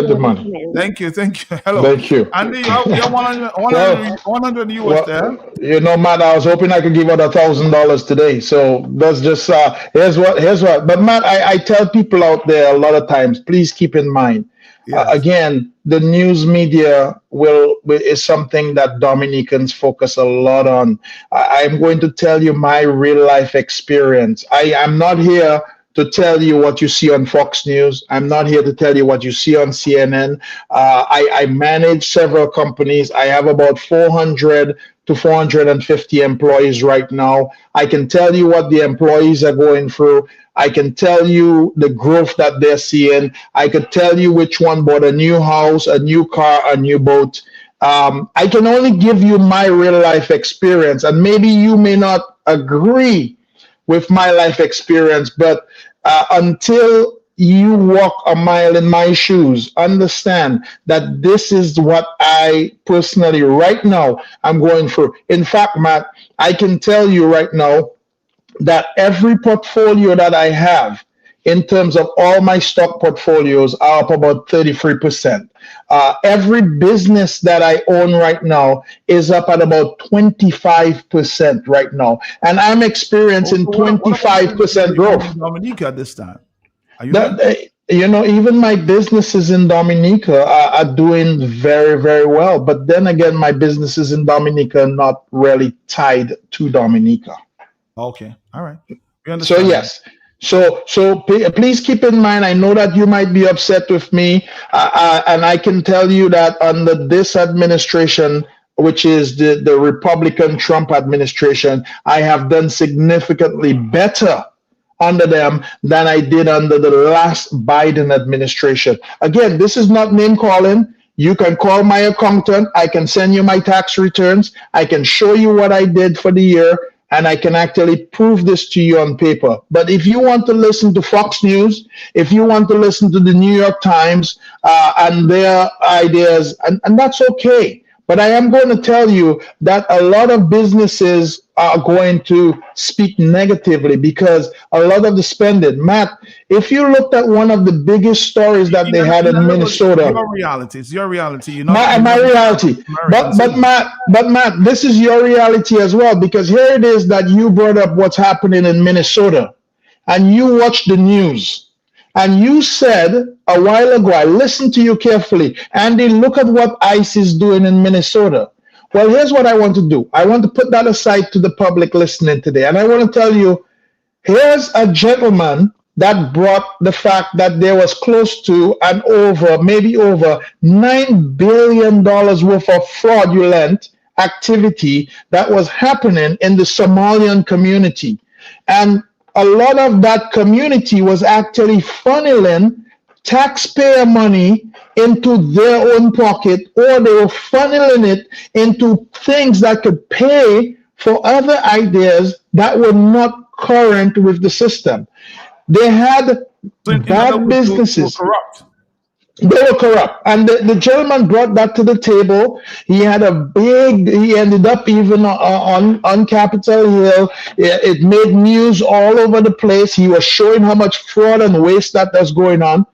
the money. Thank you. Hello. Thank you. Andy, you have 100 US there. You know, Matt, I was hoping I could give out $1,000 today. So that's just here's what. But Matt, I tell people out there a lot of times, please keep in mind. Again, the news media is something that Dominicans focus a lot on. I'm going to tell you my real life experience. I am not here to tell you what you see on Fox News. I'm not here to tell you what you see on CNN. I manage several companies. I have about 400 to 450 employees right now. I can tell you what the employees are going through. I can tell you the growth that they're seeing. I could tell you which one bought a new house, a new car, a new boat. I can only give you my real life experience, and maybe you may not agree with my life experience, but until you walk a mile in my shoes, understand that this is what I personally right now I'm going through. In fact, Matt, I can tell you right now that every portfolio that I have in terms of all my stock portfolios are up about 33%. Every business that I own right now is up at about 25% right now. And I'm experiencing 25% growth. Dominica at this time. Even my businesses in Dominica are doing very, very well. But then again, my businesses in Dominica are not really tied to Dominica. Okay. All right. So yes. So please keep in mind, I know that you might be upset with me, and I can tell you that under this administration, which is the Republican Trump administration, I have done significantly better under them than I did under the last Biden administration. Again, this is not name calling. You can call my accountant. I can send you my tax returns. I can show you what I did for the year. And I can actually prove this to you on paper. But if you want to listen to Fox News, if you want to listen to the New York Times and their ideas, and that's okay. But I am going to tell you that a lot of businesses are going to speak negatively because a lot of the spending. Matt, if you looked at one of the biggest stories that they had in Minnesota. It's your reality. My reality. But Matt, this is your reality as well, because here it is that you brought up what's happening in Minnesota and you watched the news. And you said a while ago, I listened to you carefully, Andy, look at what ICE is doing in Minnesota. Well, here's what I want to do. I want to put that aside to the public listening today. And I want to tell you, here's a gentleman that brought the fact that there was close to and maybe over $9 billion worth of fraudulent activity that was happening in the Somalian community. And a lot of that community was actually funneling taxpayer money into their own pocket, or they were funneling it into things that could pay for other ideas that were not current with the system. They had bad businesses. They were corrupt. And the gentleman brought that to the table. He ended up even on Capitol Hill. It made news all over the place. He was showing how much fraud and waste that's going on.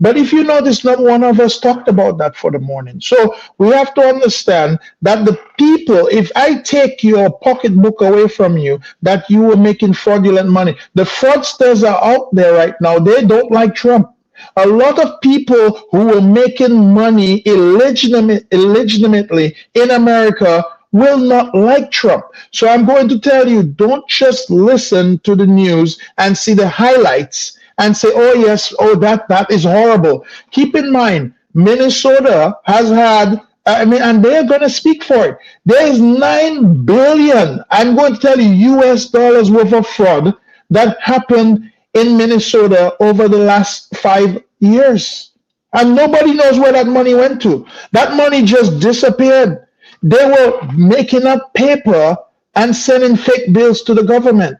But if you notice, not one of us talked about that for the morning. So we have to understand that the people, if I take your pocketbook away from you, that you were making fraudulent money, the fraudsters are out there right now. They don't like Trump. A lot of people who were making money illegitimately in America will not like Trump. So I'm going to tell you, don't just listen to the news and see the highlights and say, oh yes, oh that is horrible. Keep in mind, Minnesota has had, and they're going to speak for it. There is $9 billion, I'm going to tell you, US dollars worth of fraud that happened in Minnesota over the last 5 years. And nobody knows where that money went to. That money just disappeared. They were making up paper and sending fake bills to the government.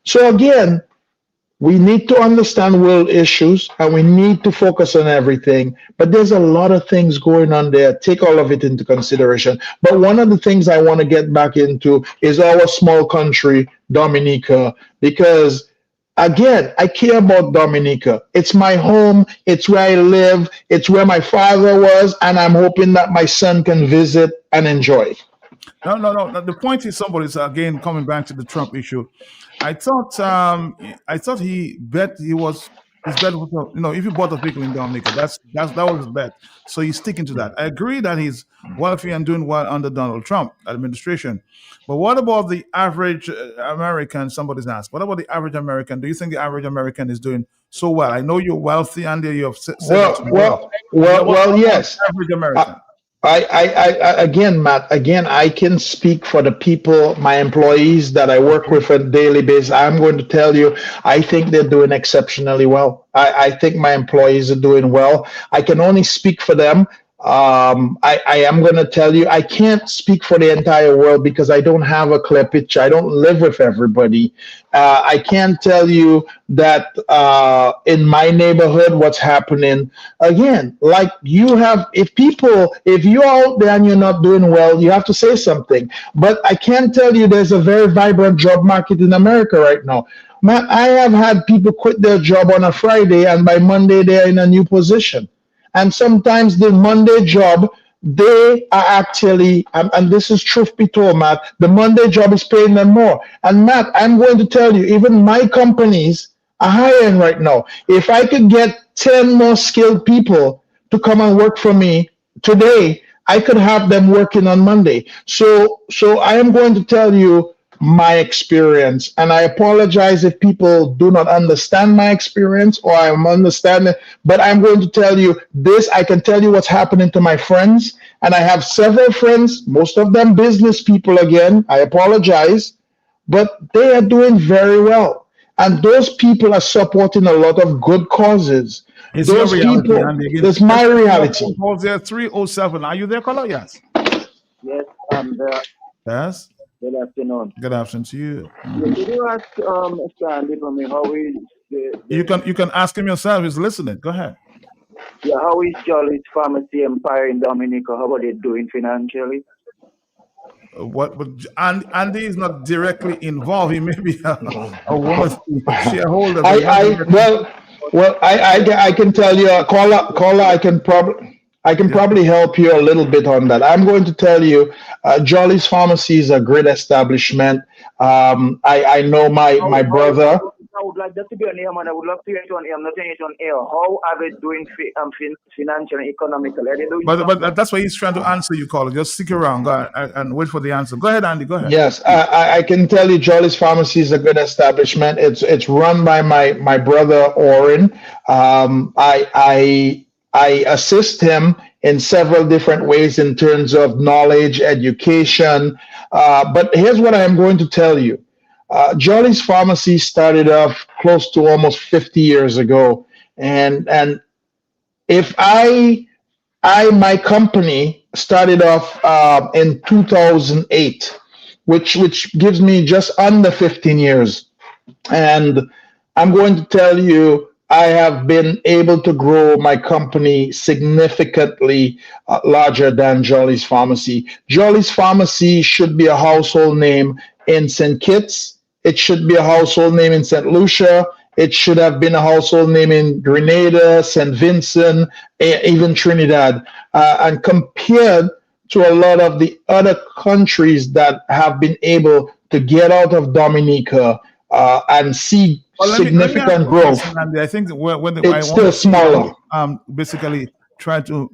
So again, we need to understand world issues and we need to focus on everything. But there's a lot of things going on there. Take all of it into consideration. But one of the things I want to get back into is our small country, Dominica, because again, I care about Dominica. It's my home. It's where I live. It's where my father was. And I'm hoping that my son can visit and enjoy. No. The point is, somebody's again coming back to the Trump issue. I thought he's bet with, if you bought a vehicle in Dominica, that was his bet. So he's sticking to that. I agree that he's wealthy and doing well under Donald Trump administration. But what about the average American? Somebody's asked. What about the average American? Do you think the average American is doing so well? I know you're wealthy, and you have said well, yes. Average American. Again, Matt, I can speak for the people, my employees that I work with on a daily basis. I'm going to tell you, I think they're doing exceptionally well. I think my employees are doing well. I can only speak for them. I am going to tell you, I can't speak for the entire world because I don't have a clear picture. I don't live with everybody. I can't tell you that in my neighborhood what's happening. Again, like you have, if you're out there and you're not doing well, you have to say something. But I can tell you there's a very vibrant job market in America right now. Man, I have had people quit their job on a Friday and by Monday they're in a new position. And sometimes the Monday job, they are actually, and this is truth be told, Matt, the Monday job is paying them more. And Matt, I'm going to tell you, even my companies are hiring right now. If I could get 10 more skilled people to come and work for me today, I could have them working on Monday. So I am going to tell you my experience, and I apologize if people do not understand my experience or I'm understanding, but I'm going to tell you this. I can tell you what's happening to my friends, and I have several friends, most of them business people again. I apologize, but they are doing very well. And those people are supporting a lot of good causes. It's those reality, people, Andy. that's my reality. There 307. Are you there, caller? Yes. Yes, I'm there. Yes. Good afternoon. Good afternoon to you. Did you ask Mr. Andy for me how is You can ask him yourself. He's listening. Go ahead. Yeah, how is Jolly's Pharmacy Empire in Dominica? How are they doing financially? Andy is not directly involved. He may be a woman shareholder. I can tell you, caller, I can probably help you a little bit on that. I'm going to tell you, Jolly's Pharmacy is a great establishment. I know my brother. I would like that to be on air, man. I would love to hear it on air. I'm not saying it on air. How are they doing financially, economically? But that's why he's trying to answer you, caller. Just stick around and wait for the answer. Go ahead, Andy. Go ahead. Yes, I can tell you, Jolly's Pharmacy is a good establishment. It's run by my brother Oren. I assist him in several different ways in terms of knowledge, education. But here's what I am going to tell you. Jolly's Pharmacy started off close to almost 50 years ago. And if my company started off in 2008, which gives me just under 15 years. And I'm going to tell you, I have been able to grow my company significantly larger than Jolly's Pharmacy. Jolly's Pharmacy should be a household name in St. Kitts. It should be a household name in St. Lucia. It should have been a household name in Grenada, St. Vincent, even Trinidad. And compared to a lot of the other countries that have been able to get out of Dominica and see significant growth. Andy, I think when it's still smaller. Basically, try to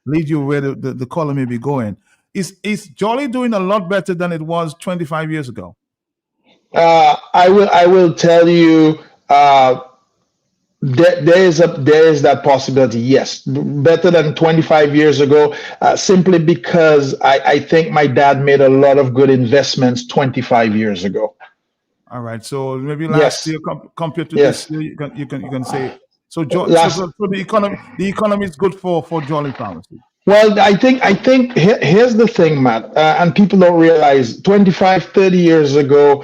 lead you where the caller may be going. Is Jolly doing a lot better than it was 25 years ago? I will tell you, There is that possibility, yes. Better than 25 years ago, simply because I think my dad made a lot of good investments 25 years ago. All right. So maybe Yes. last year compared to Yes. this year, you can say so. Last So the economy is good for Jolly Pharmacy. Well, I think here's the thing, Matt, and people don't realize 25, 30 years ago,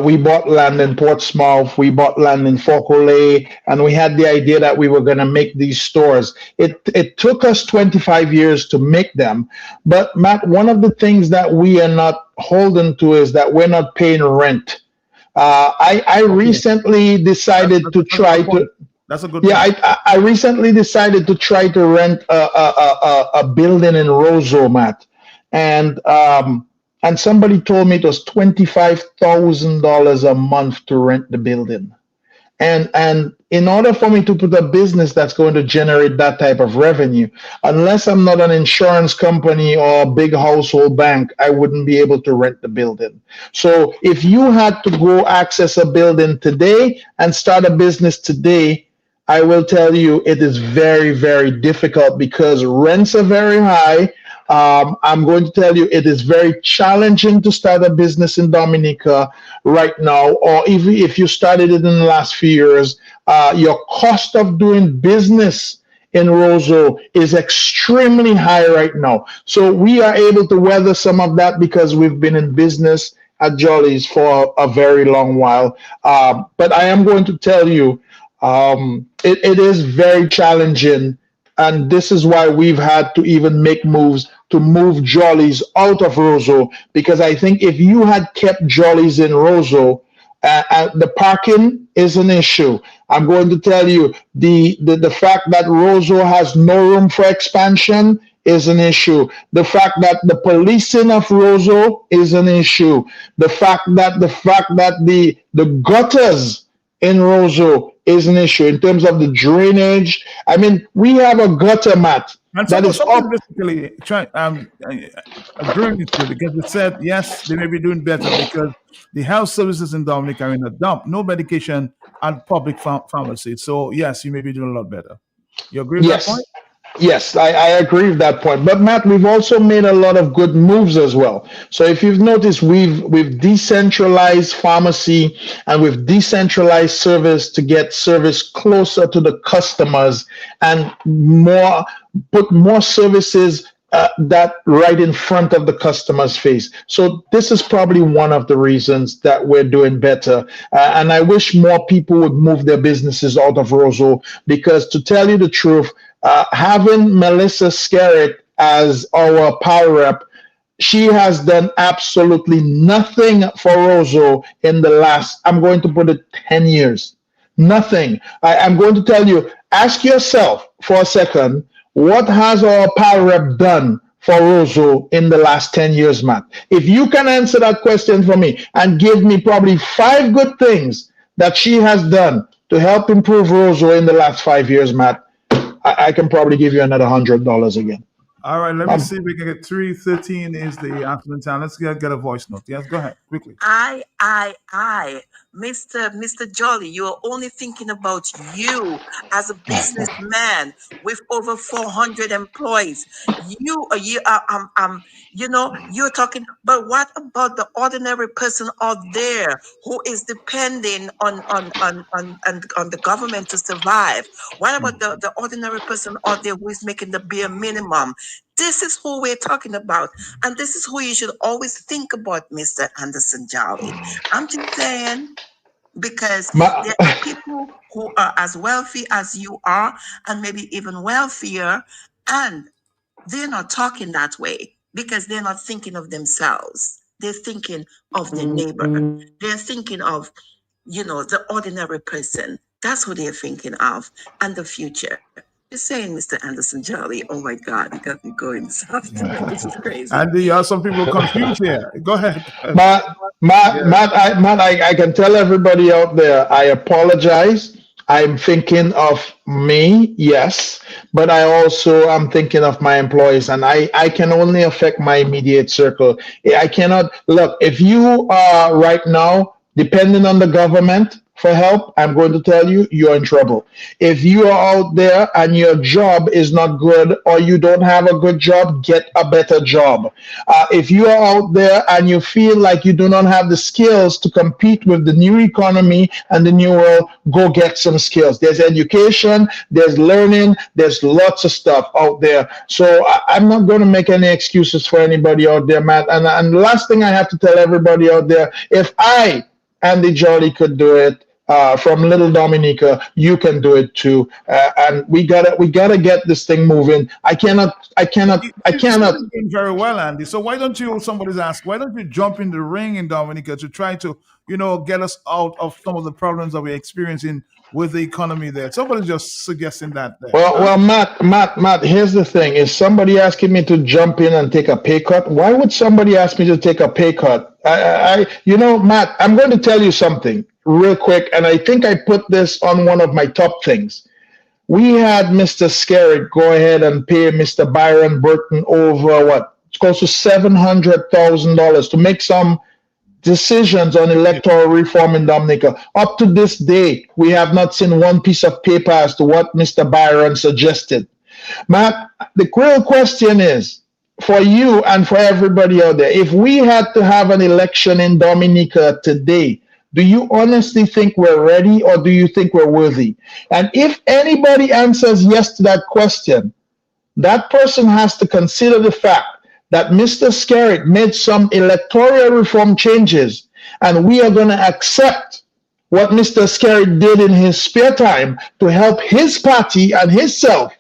we bought land in Portsmouth, we bought land in Fauquelet, and we had the idea that we were going to make these stores. It took us 25 years to make them. But Matt, one of the things that we are not holden to is that we're not paying rent. I recently decided to try to. That's a good. Yeah, I recently decided to try to rent a building in Roseau, Matt, and somebody told me it was $25,000 a month to rent the building, and in order for me to put a business that's going to generate that type of revenue, unless I'm not an insurance company or a big household bank, I wouldn't be able to rent the building. So if you had to go access a building today and start a business today, I will tell you it is very, very difficult because rents are very high. I'm going to tell you it is very challenging to start a business in Dominica right now, or even if you started it in the last few years, your cost of doing business in Roseau is extremely high right now. So we are able to weather some of that because we've been in business at Jolly's for a very long while. But I am going to tell you, it is very challenging, and this is why we've had to even make moves to move Jolly's out of Roseau, because I think if you had kept Jolly's in Roseau, the parking is an issue. I'm going to tell you, the fact that Roseau has no room for expansion is an issue. The fact that the policing of Roseau is an issue. The fact that the gutters in Roseau is an issue in terms of the drainage. I mean, we have a gutter, Matt, And that is up. basically agreeing with you because it said yes, they may be doing better because the health services in Dominica are in a dump. No medication at public pharmacy. So yes, you may be doing a lot better. You agree with that Yes. point? Yes, I agree with that point. But Matt, we've also made a lot of good moves as well. So if you've noticed, we've decentralized pharmacy and we've decentralized service to get service closer to the customers and put more services that right in front of the customer's face. So this is probably one of the reasons that we're doing better. And I wish more people would move their businesses out of Roseau because, to tell you the truth, having Melissa Skerritt as our power rep, she has done absolutely nothing for Roseau in the last, I'm going to put it 10 years. Nothing. I'm going to tell you, ask yourself for a second, what has our power rep done for Roseau in the last 10 years, Matt? If you can answer that question for me and give me probably 5 good things that she has done to help improve Roseau in the last 5 years, Matt, I can probably give you another $100 again. All right, let me see if we can get 3:13 is the afternoon time. Let's get a voice note. Yes, go ahead, quickly. Mr. Jolly, you are only thinking about you as a businessman with over 400 employees. You're talking, but what about the ordinary person out there who is depending on the government to survive? What about the ordinary person out there who is making the bare minimum? This is who we're talking about. And this is who you should always think about, Mr. Anderson Jolly. I'm just saying, because there are people who are as wealthy as you are, and maybe even wealthier, and they're not talking that way because they're not thinking of themselves. They're thinking of their neighbor. They're thinking of, the ordinary person. That's who they're thinking of, and the future. Just saying, Mr. Anderson Jolly. Oh my God, you got me going soft. This is crazy. And some people confused here. Go ahead. Matt, I can tell everybody out there, I apologize. I'm thinking of me, yes, but I also am thinking of my employees, and I can only affect my immediate circle. I cannot, look, if you are right now depending on the government, for help, I'm going to tell you, you're in trouble. If you are out there and your job is not good or you don't have a good job, get a better job. If you are out there and you feel like you do not have the skills to compete with the new economy and the new world, go get some skills. There's education, there's learning, there's lots of stuff out there. So I'm not going to make any excuses for anybody out there, Matt. And the last thing I have to tell everybody out there, if Andy Jolly could do it, from Little Dominica, you can do it too, and we gotta get this thing moving. I cannot. Doing very well, Andy. So why don't you? Somebody's asked. Why don't you jump in the ring in Dominica to try to, get us out of some of the problems that we're experiencing with the economy there? Somebody's just suggesting that. There. Well, Matt. Here's the thing: is somebody asking me to jump in and take a pay cut? Why would somebody ask me to take a pay cut? Matt, I'm going to tell you something real quick, and I think I put this on one of my top things. We had Mr. Skerritt go ahead and pay Mr. Byron Burton over it's close to $700,000 to make some decisions on electoral reform in Dominica. Up to this day, we have not seen one piece of paper as to what Mr. Byron suggested. Matt, the real question is, for you and for everybody out there, if we had to have an election in Dominica today, do you honestly think we're ready, or do you think we're worthy? And if anybody answers yes to that question, that person has to consider the fact that Mr. Skerritt made some electoral reform changes, and we are going to accept what Mr. Skerritt did in his spare time to help his party and himself,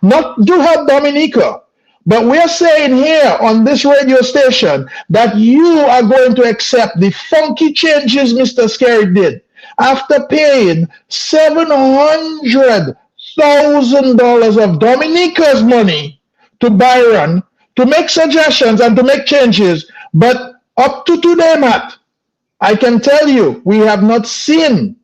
not to help Dominica. But we're saying here on this radio station that you are going to accept the funky changes Mr. Skerritt did after paying $700,000 of Dominica's money to Byron to make suggestions and to make changes. But up to today, Matt, I can tell you, we have not seen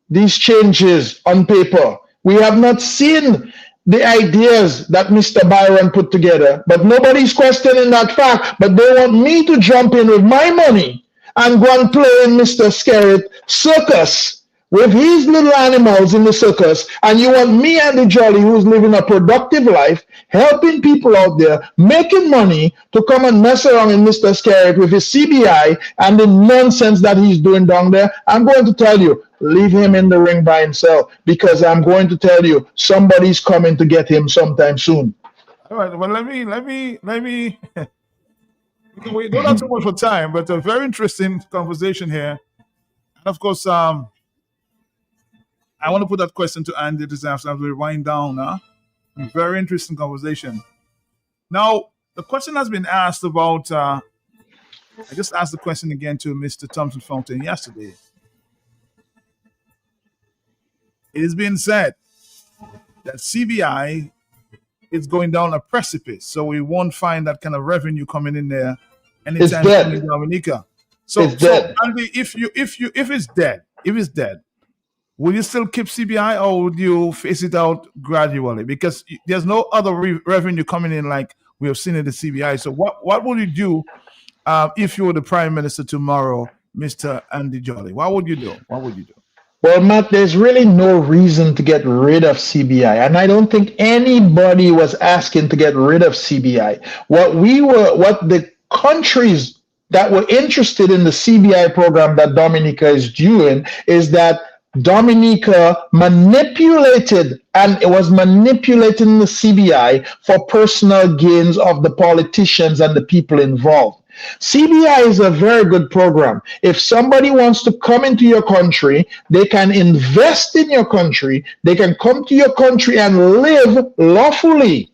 these changes on paper. We have not seen the ideas that Mr. Byron put together, but nobody's questioning that fact. But they want me to jump in with my money and go and play in Mr. Skerritt circus with his little animals in the circus, and you want me, Andy Jolly, who's living a productive life, helping people out there, making money, to come and mess around in Mr. Skerritt with his CBI and the nonsense that he's doing down there. I'm going to tell you, leave him in the ring by himself, because I'm going to tell you, somebody's coming to get him sometime soon. All right, well, let me we don't have too much for time, but a very interesting conversation here. And of course, I want to put that question to Andy this afternoon as we wind down. Very interesting conversation. Now, the question has been asked about, I just asked the question again to Mr. Thompson Fountain yesterday. It is being said that CBI is going down a precipice, so we won't find that kind of revenue coming in there anytime soon in Dominica. So Andy, if it's dead, will you still keep CBI, or would you phase it out gradually? Because there's no other revenue coming in like we have seen in the CBI. So what would you do if you were the Prime Minister tomorrow, Mr. Andy Jolly? What would you do? Well, Matt, there's really no reason to get rid of CBI, and I don't think anybody was asking to get rid of CBI. What the countries that were interested in the CBI program that Dominica is doing is that Dominica manipulated, and it was manipulating the CBI for personal gains of the politicians and the people involved. CBI is a very good program. If somebody wants to come into your country, they can invest in your country, they can come to your country and live lawfully,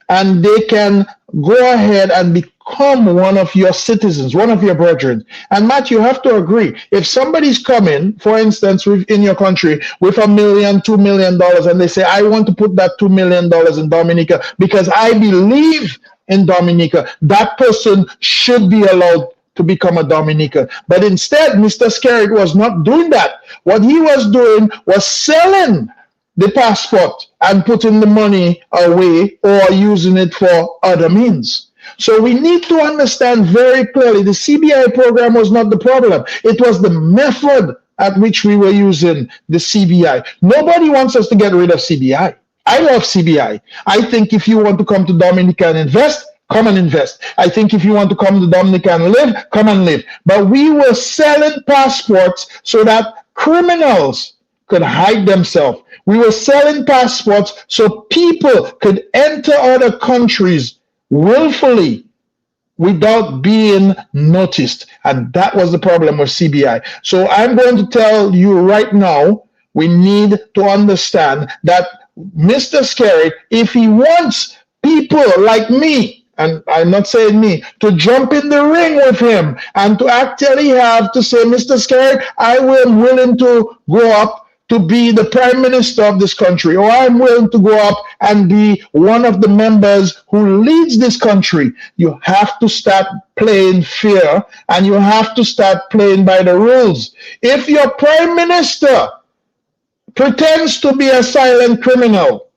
and they can go ahead and become one of your citizens, one of your brethren. And Matt, you have to agree, if somebody's coming, for instance, in your country with $1 million, $2 million, and they say, I want to put that $2 million in Dominica because I believe in Dominica, that person should be allowed to become a Dominican. But instead, Mr. Skerritt was not doing that. What he was doing was selling the passport and putting the money away or using it for other means. So we need to understand very clearly the CBI program was not the problem. It was the method at which we were using the CBI. Nobody wants us to get rid of CBI. I love CBI. I think if you want to come to Dominica and invest, come and invest. I think if you want to come to Dominica and live, come and live. But we were selling passports so that criminals could hide themselves. We were selling passports so people could enter other countries willfully without being noticed. And that was the problem with CBI. So I'm going to tell you right now, we need to understand that Mr. Skerritt, if he wants people like me, and I'm not saying me, to jump in the ring with him and to actually have to say, Mr. Skerritt, I am willing to go up to be the prime minister of this country, or I'm willing to go up and be one of the members who leads this country. You have to start playing fair, and you have to start playing by the rules. If your prime minister pretends to be a silent criminal,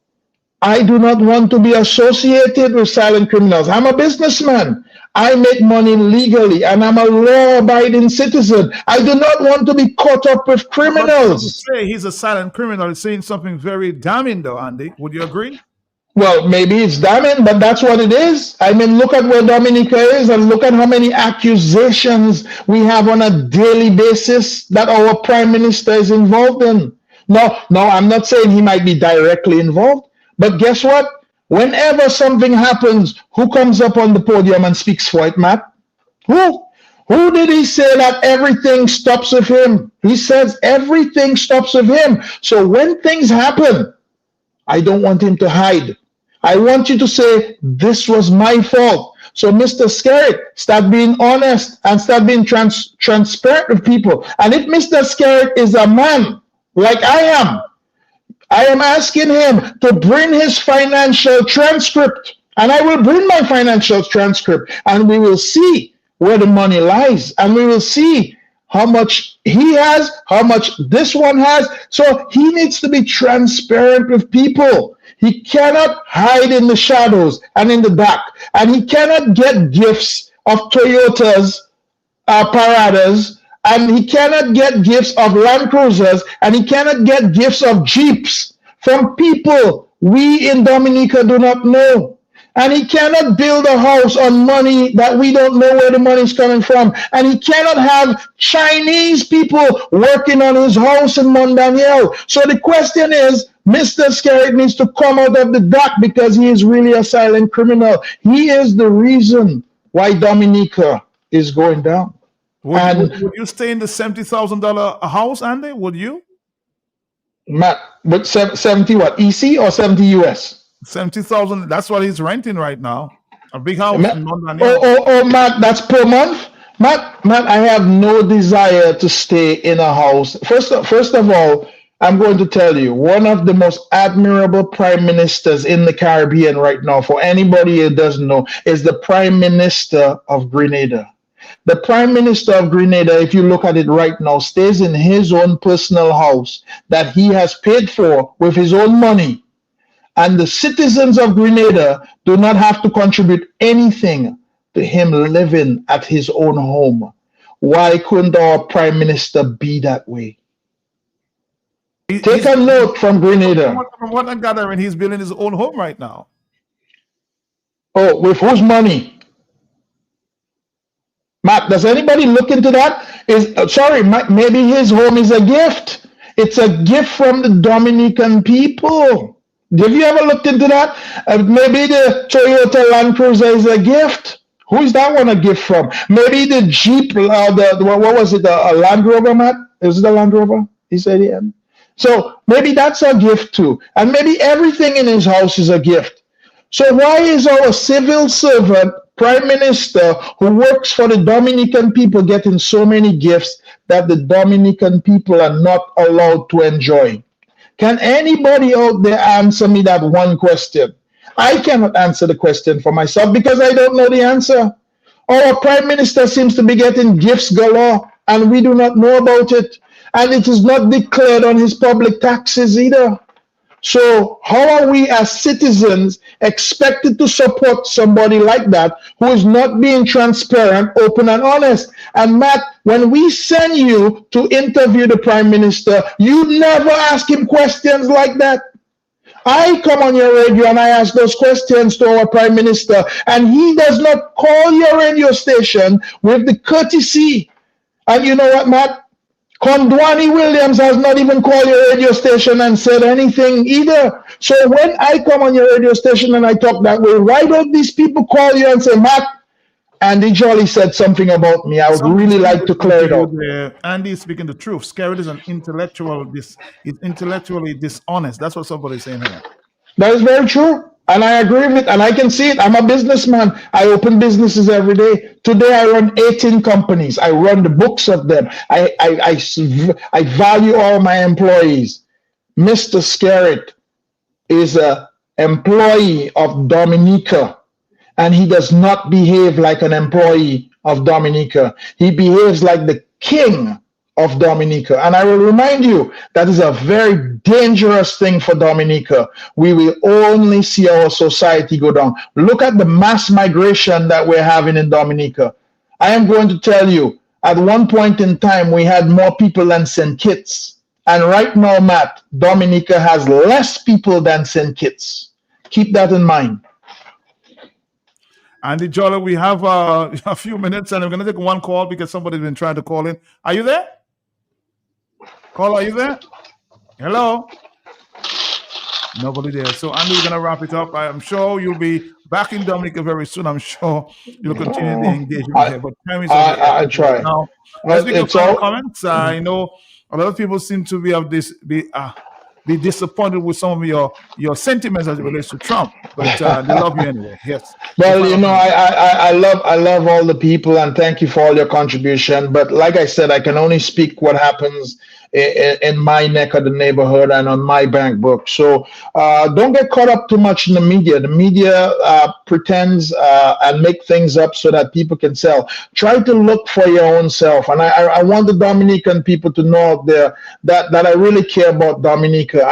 I do not want to be associated with silent criminals. I'm a businessman. I make money legally, and I'm a law-abiding citizen. I do not want to be caught up with criminals. Say he's a silent criminal is saying something very damning, though, Andy. Would you agree? Well, maybe it's damning, but that's what it is. I mean, look at where Dominica is, and look at how many accusations we have on a daily basis that our prime minister is involved in. No, I'm not saying he might be directly involved, but guess what? Whenever something happens, who comes up on the podium and speaks for it, Matt? Who? Who did he say that everything stops with him? He says everything stops with him. So when things happen, I don't want him to hide. I want you to say, this was my fault. So Mr. Skerritt, start being honest and start being transparent with people. And if Mr. Skerritt is a man like I am asking him to bring his financial transcript, and I will bring my financial transcript, and we will see where the money lies, and we will see how much he has, how much this one has. So he needs to be transparent with people. He cannot hide in the shadows and in the dark, and he cannot get gifts of Toyotas, Paradas, and he cannot get gifts of Land Cruisers, and he cannot get gifts of Jeeps from people we in Dominica do not know. And he cannot build a house on money that we don't know where the money is coming from. And he cannot have Chinese people working on his house in Mont Daniel. So the question is, Mr. Skerritt needs to come out of the dark because he is really a silent criminal. He is the reason why Dominica is going down. Would you stay in the $70,000 house, Andy? Would you? Matt, but 70 what? EC or 70 US? 70,000. That's what he's renting right now. A big house. Matt, in Mont Daniel. Matt, that's per month. Matt, I have no desire to stay in a house. First of all, I'm going to tell you, one of the most admirable prime ministers in the Caribbean right now, for anybody who doesn't know, is the Prime Minister of Grenada. The Prime Minister of Grenada, if you look at it right now, stays in his own personal house that he has paid for with his own money. And the citizens of Grenada do not have to contribute anything to him living at his own home. Why couldn't our Prime Minister be that way? Take a note from Grenada. From what I'm gathering, he's building his own home right now. Oh, with whose money? Matt, does anybody look into that? Maybe his home is a gift. It's a gift from the Dominican people. Have you ever looked into that? Maybe the Toyota Land Cruiser is a gift. Who is that one a gift from? Maybe the Jeep, what was it, a Land Rover, Matt? Is it a Land Rover? He said, yeah. So maybe that's a gift too. And maybe everything in his house is a gift. So why is our civil servant, Prime Minister, who works for the Dominican people, getting so many gifts that the Dominican people are not allowed to enjoy? Can anybody out there answer me that one question? I cannot answer the question for myself because I don't know the answer. Our Prime Minister seems to be getting gifts galore, and we do not know about it. And it is not declared on his public taxes either. So how are we as citizens expected to support somebody like that who is not being transparent, open, and honest? And Matt, when we send you to interview the Prime Minister, you never ask him questions like that. I come on your radio and I ask those questions to our Prime Minister, and he does not call your radio station with the courtesy. And you know what, Matt? Kondwani Williams has not even called your radio station and said anything either. So when I come on your radio station and I talk that way, why don't these people call you and say, Matt, Andy Jolly said something about me. I would really like to clear it out. Andy is speaking the truth. Skerrit is intellectually dishonest. That's what somebody's saying here. That is very true. And I agree with it, and I can see it. I'm a businessman. I open businesses every day. Today I run 18 companies. I run the books of them. I value all my employees. Mr. Skerrit is an employee of Dominica, and he does not behave like an employee of Dominica. He behaves like the king of Dominica. And I will remind you, that is a very dangerous thing for Dominica. We will only see our society go down. Look at the mass migration that we're having in Dominica. I am going to tell you, at one point in time, we had more people than St. Kitts. And right now, Matt, Dominica has less people than St. Kitts. Keep that in mind. Andy Jolly, we have a few minutes, and I'm going to take one call because somebody's been trying to call in. Are you there? Caller, are you there? Hello? Nobody there. So, Andy, we're going to wrap it up. I'm sure you'll be back in Dominica very soon. I'm sure you'll continue the engagement here. But time is up. I try. Now, let's make a final comments. I know a lot of people seem to be disappointed with some of your sentiments as it relates to Trump, but they love you anyway. Yes. Well, you know, I love all the people, and thank you for all your contribution. But like I said, I can only speak what happens in my neck of the neighborhood and on my bank book. So don't get caught up too much in the media. The media pretends and make things up so that people can sell. Try to look for your own self. And I want the Dominican people to know out there that I really care about Dominica.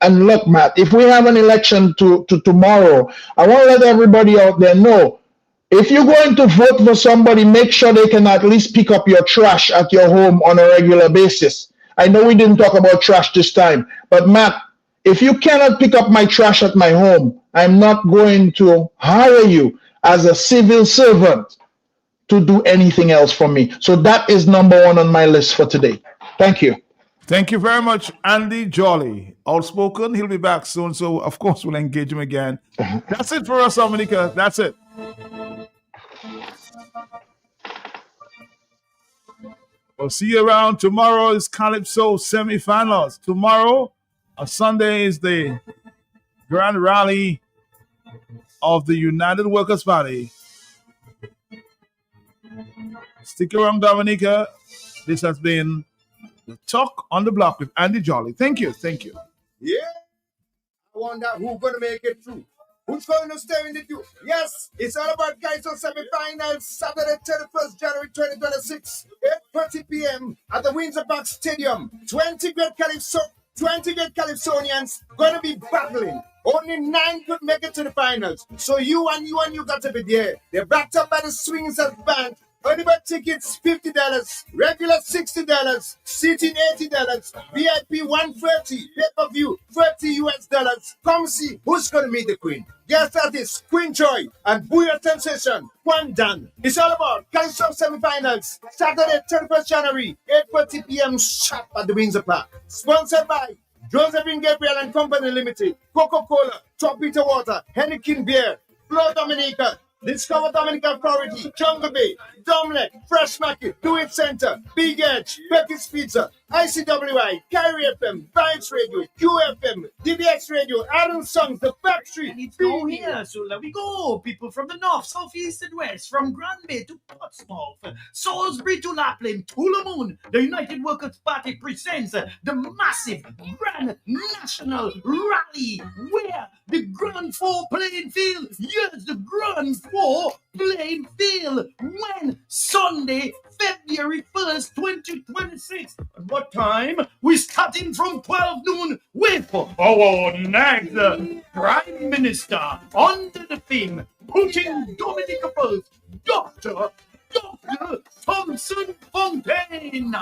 And look, Matt, if we have an election to tomorrow, I want to let everybody out there know, if you're going to vote for somebody, make sure they can at least pick up your trash at your home on a regular basis. I know we didn't talk about trash this time, but Matt, if you cannot pick up my trash at my home, I'm not going to hire you as a civil servant to do anything else for me. So that is number one on my list for today. Thank you. Thank you very much, Andy Jolly. Outspoken. He'll be back soon, so of course we'll engage him again. That's it for us, Dominica. That's it. We'll see you around. Tomorrow is Calypso semi-finals. Tomorrow, on Sunday, is the grand rally of the United Workers' Party. Stick around, Dominica. This has been the Talk on the Block with Andy Jolly. Thank you. Thank you. Yeah. I wonder who's going to make it through. Who's going to stay in the queue? Yes, it's all about Kaiser semi-finals, Saturday, 31st January 2026, 8:30 p.m. at the Windsor Park Stadium. 20 great Calypsonians going to be battling. Only 9 could make it to the finals. So you got to be there. They're backed up by the Swings and Band. Early bird tickets $50, regular $60, seating $80, VIP $130, pay-per-view $30 US. Come see who's gonna meet the Queen. Guest artists Queen Joy and Booyah Sensation. One done. It's all about Calypso semi-finals. Saturday, 31st January, 8:30 p.m. sharp at the Windsor Park. Sponsored by Josephine Gabriel and Company Limited, Coca-Cola, Top Peter Water, Henneken Beer, Flow Dominica, Discover Dominica Authority, Jungle Bay, Dominic, Fresh Market, Do It Center, Big Edge, Becky's Pizza, ICWI, Kyrie FM, Vibes Radio, QFM, DBX Radio, Adam Songs, The Factory. And it's go here, so let we go. People from the north, south, east, and west, from Grand Bay to Portsmouth, Salisbury to Lapland, Moon. The United Workers' Party presents the massive Grand National Rally, where the Grand 4 playing field, yes, the Grand 4 playing field, when Sunday, February 1st, 2026. At what time? We're starting from 12 noon with our next Prime Minister under the theme, Putting Dominica First, Dr. Thompson Fontaine.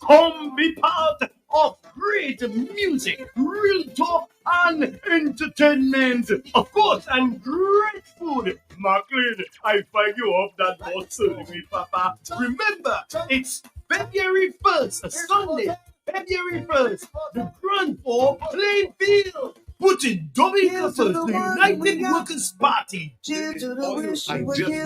Come be part of great music, real talk, and entertainment. Of course, and great food. Macklin, I find you up that boat serving me, Papa. Remember, it's February 1st, a Sunday, February 1st, the Grand Four Plainfield. Putting Dominica First, the United Workers' Party. I just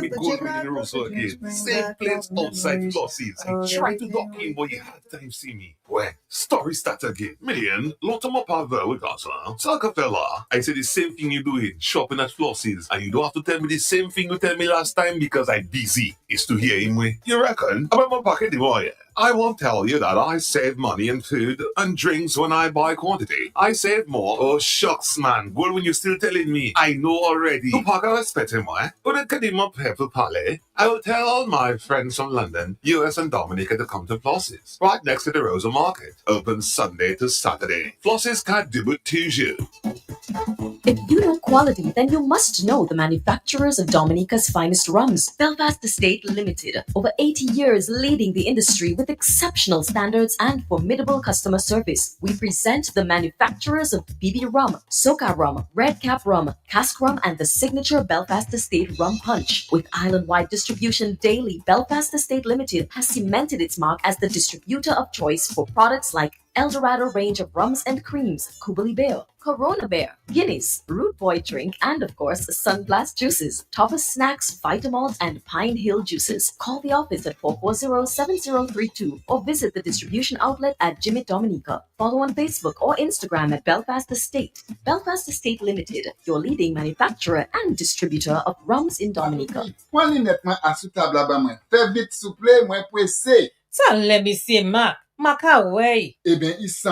be going in the Rosso again. Same place outside Flossies. I try to dock in, but you had time see me. Well, story start again. Million, lot of my power with us, huh? Talk fella, I say the same thing you doing, shopping at Flossies, and you don't have to tell me the same thing you tell me last time because I'm busy. It's to hear him way. You reckon? About my pocket, boy. I won't tell you that I save money in food and drinks when I buy quantity. I save more. Oh, shucks, man. Good when you're still telling me. I know already. Tu paga respect him, eh? But it can even pepper palais. I will tell all my friends from London, US and Dominica to come to Floss's. Right next to the Rosa Market. Open Sunday to Saturday. Floss's can't do it to you. If you know quality, then you must know the manufacturers of Dominica's finest rums. Belfast Estate Limited. Over 80 years leading the industry with exceptional standards and formidable customer service. We present the manufacturers of BB Rum, Soca Rum, Red Cap Rum, Cask Rum, and the signature Belfast Estate Rum Punch. With island-wide distribution daily, Belfast Estate Limited has cemented its mark as the distributor of choice for products like Eldorado range of rums and creams, Kubali Bear, Corona Bear, Guinness, Root Boy drink, and of course, Sunblast juices, Toppers snacks, Vitamalt, and Pine Hill juices. Call the office at 440-7032 or visit the distribution outlet at Jimmy Dominica. Follow on Facebook or Instagram at Belfast Estate. Belfast Estate Limited, your leading manufacturer and distributor of rums in Dominica. Fais vite, s'il vous plaît, moi pressé. So let me see, Mac. Mac away. Eh bien, il semble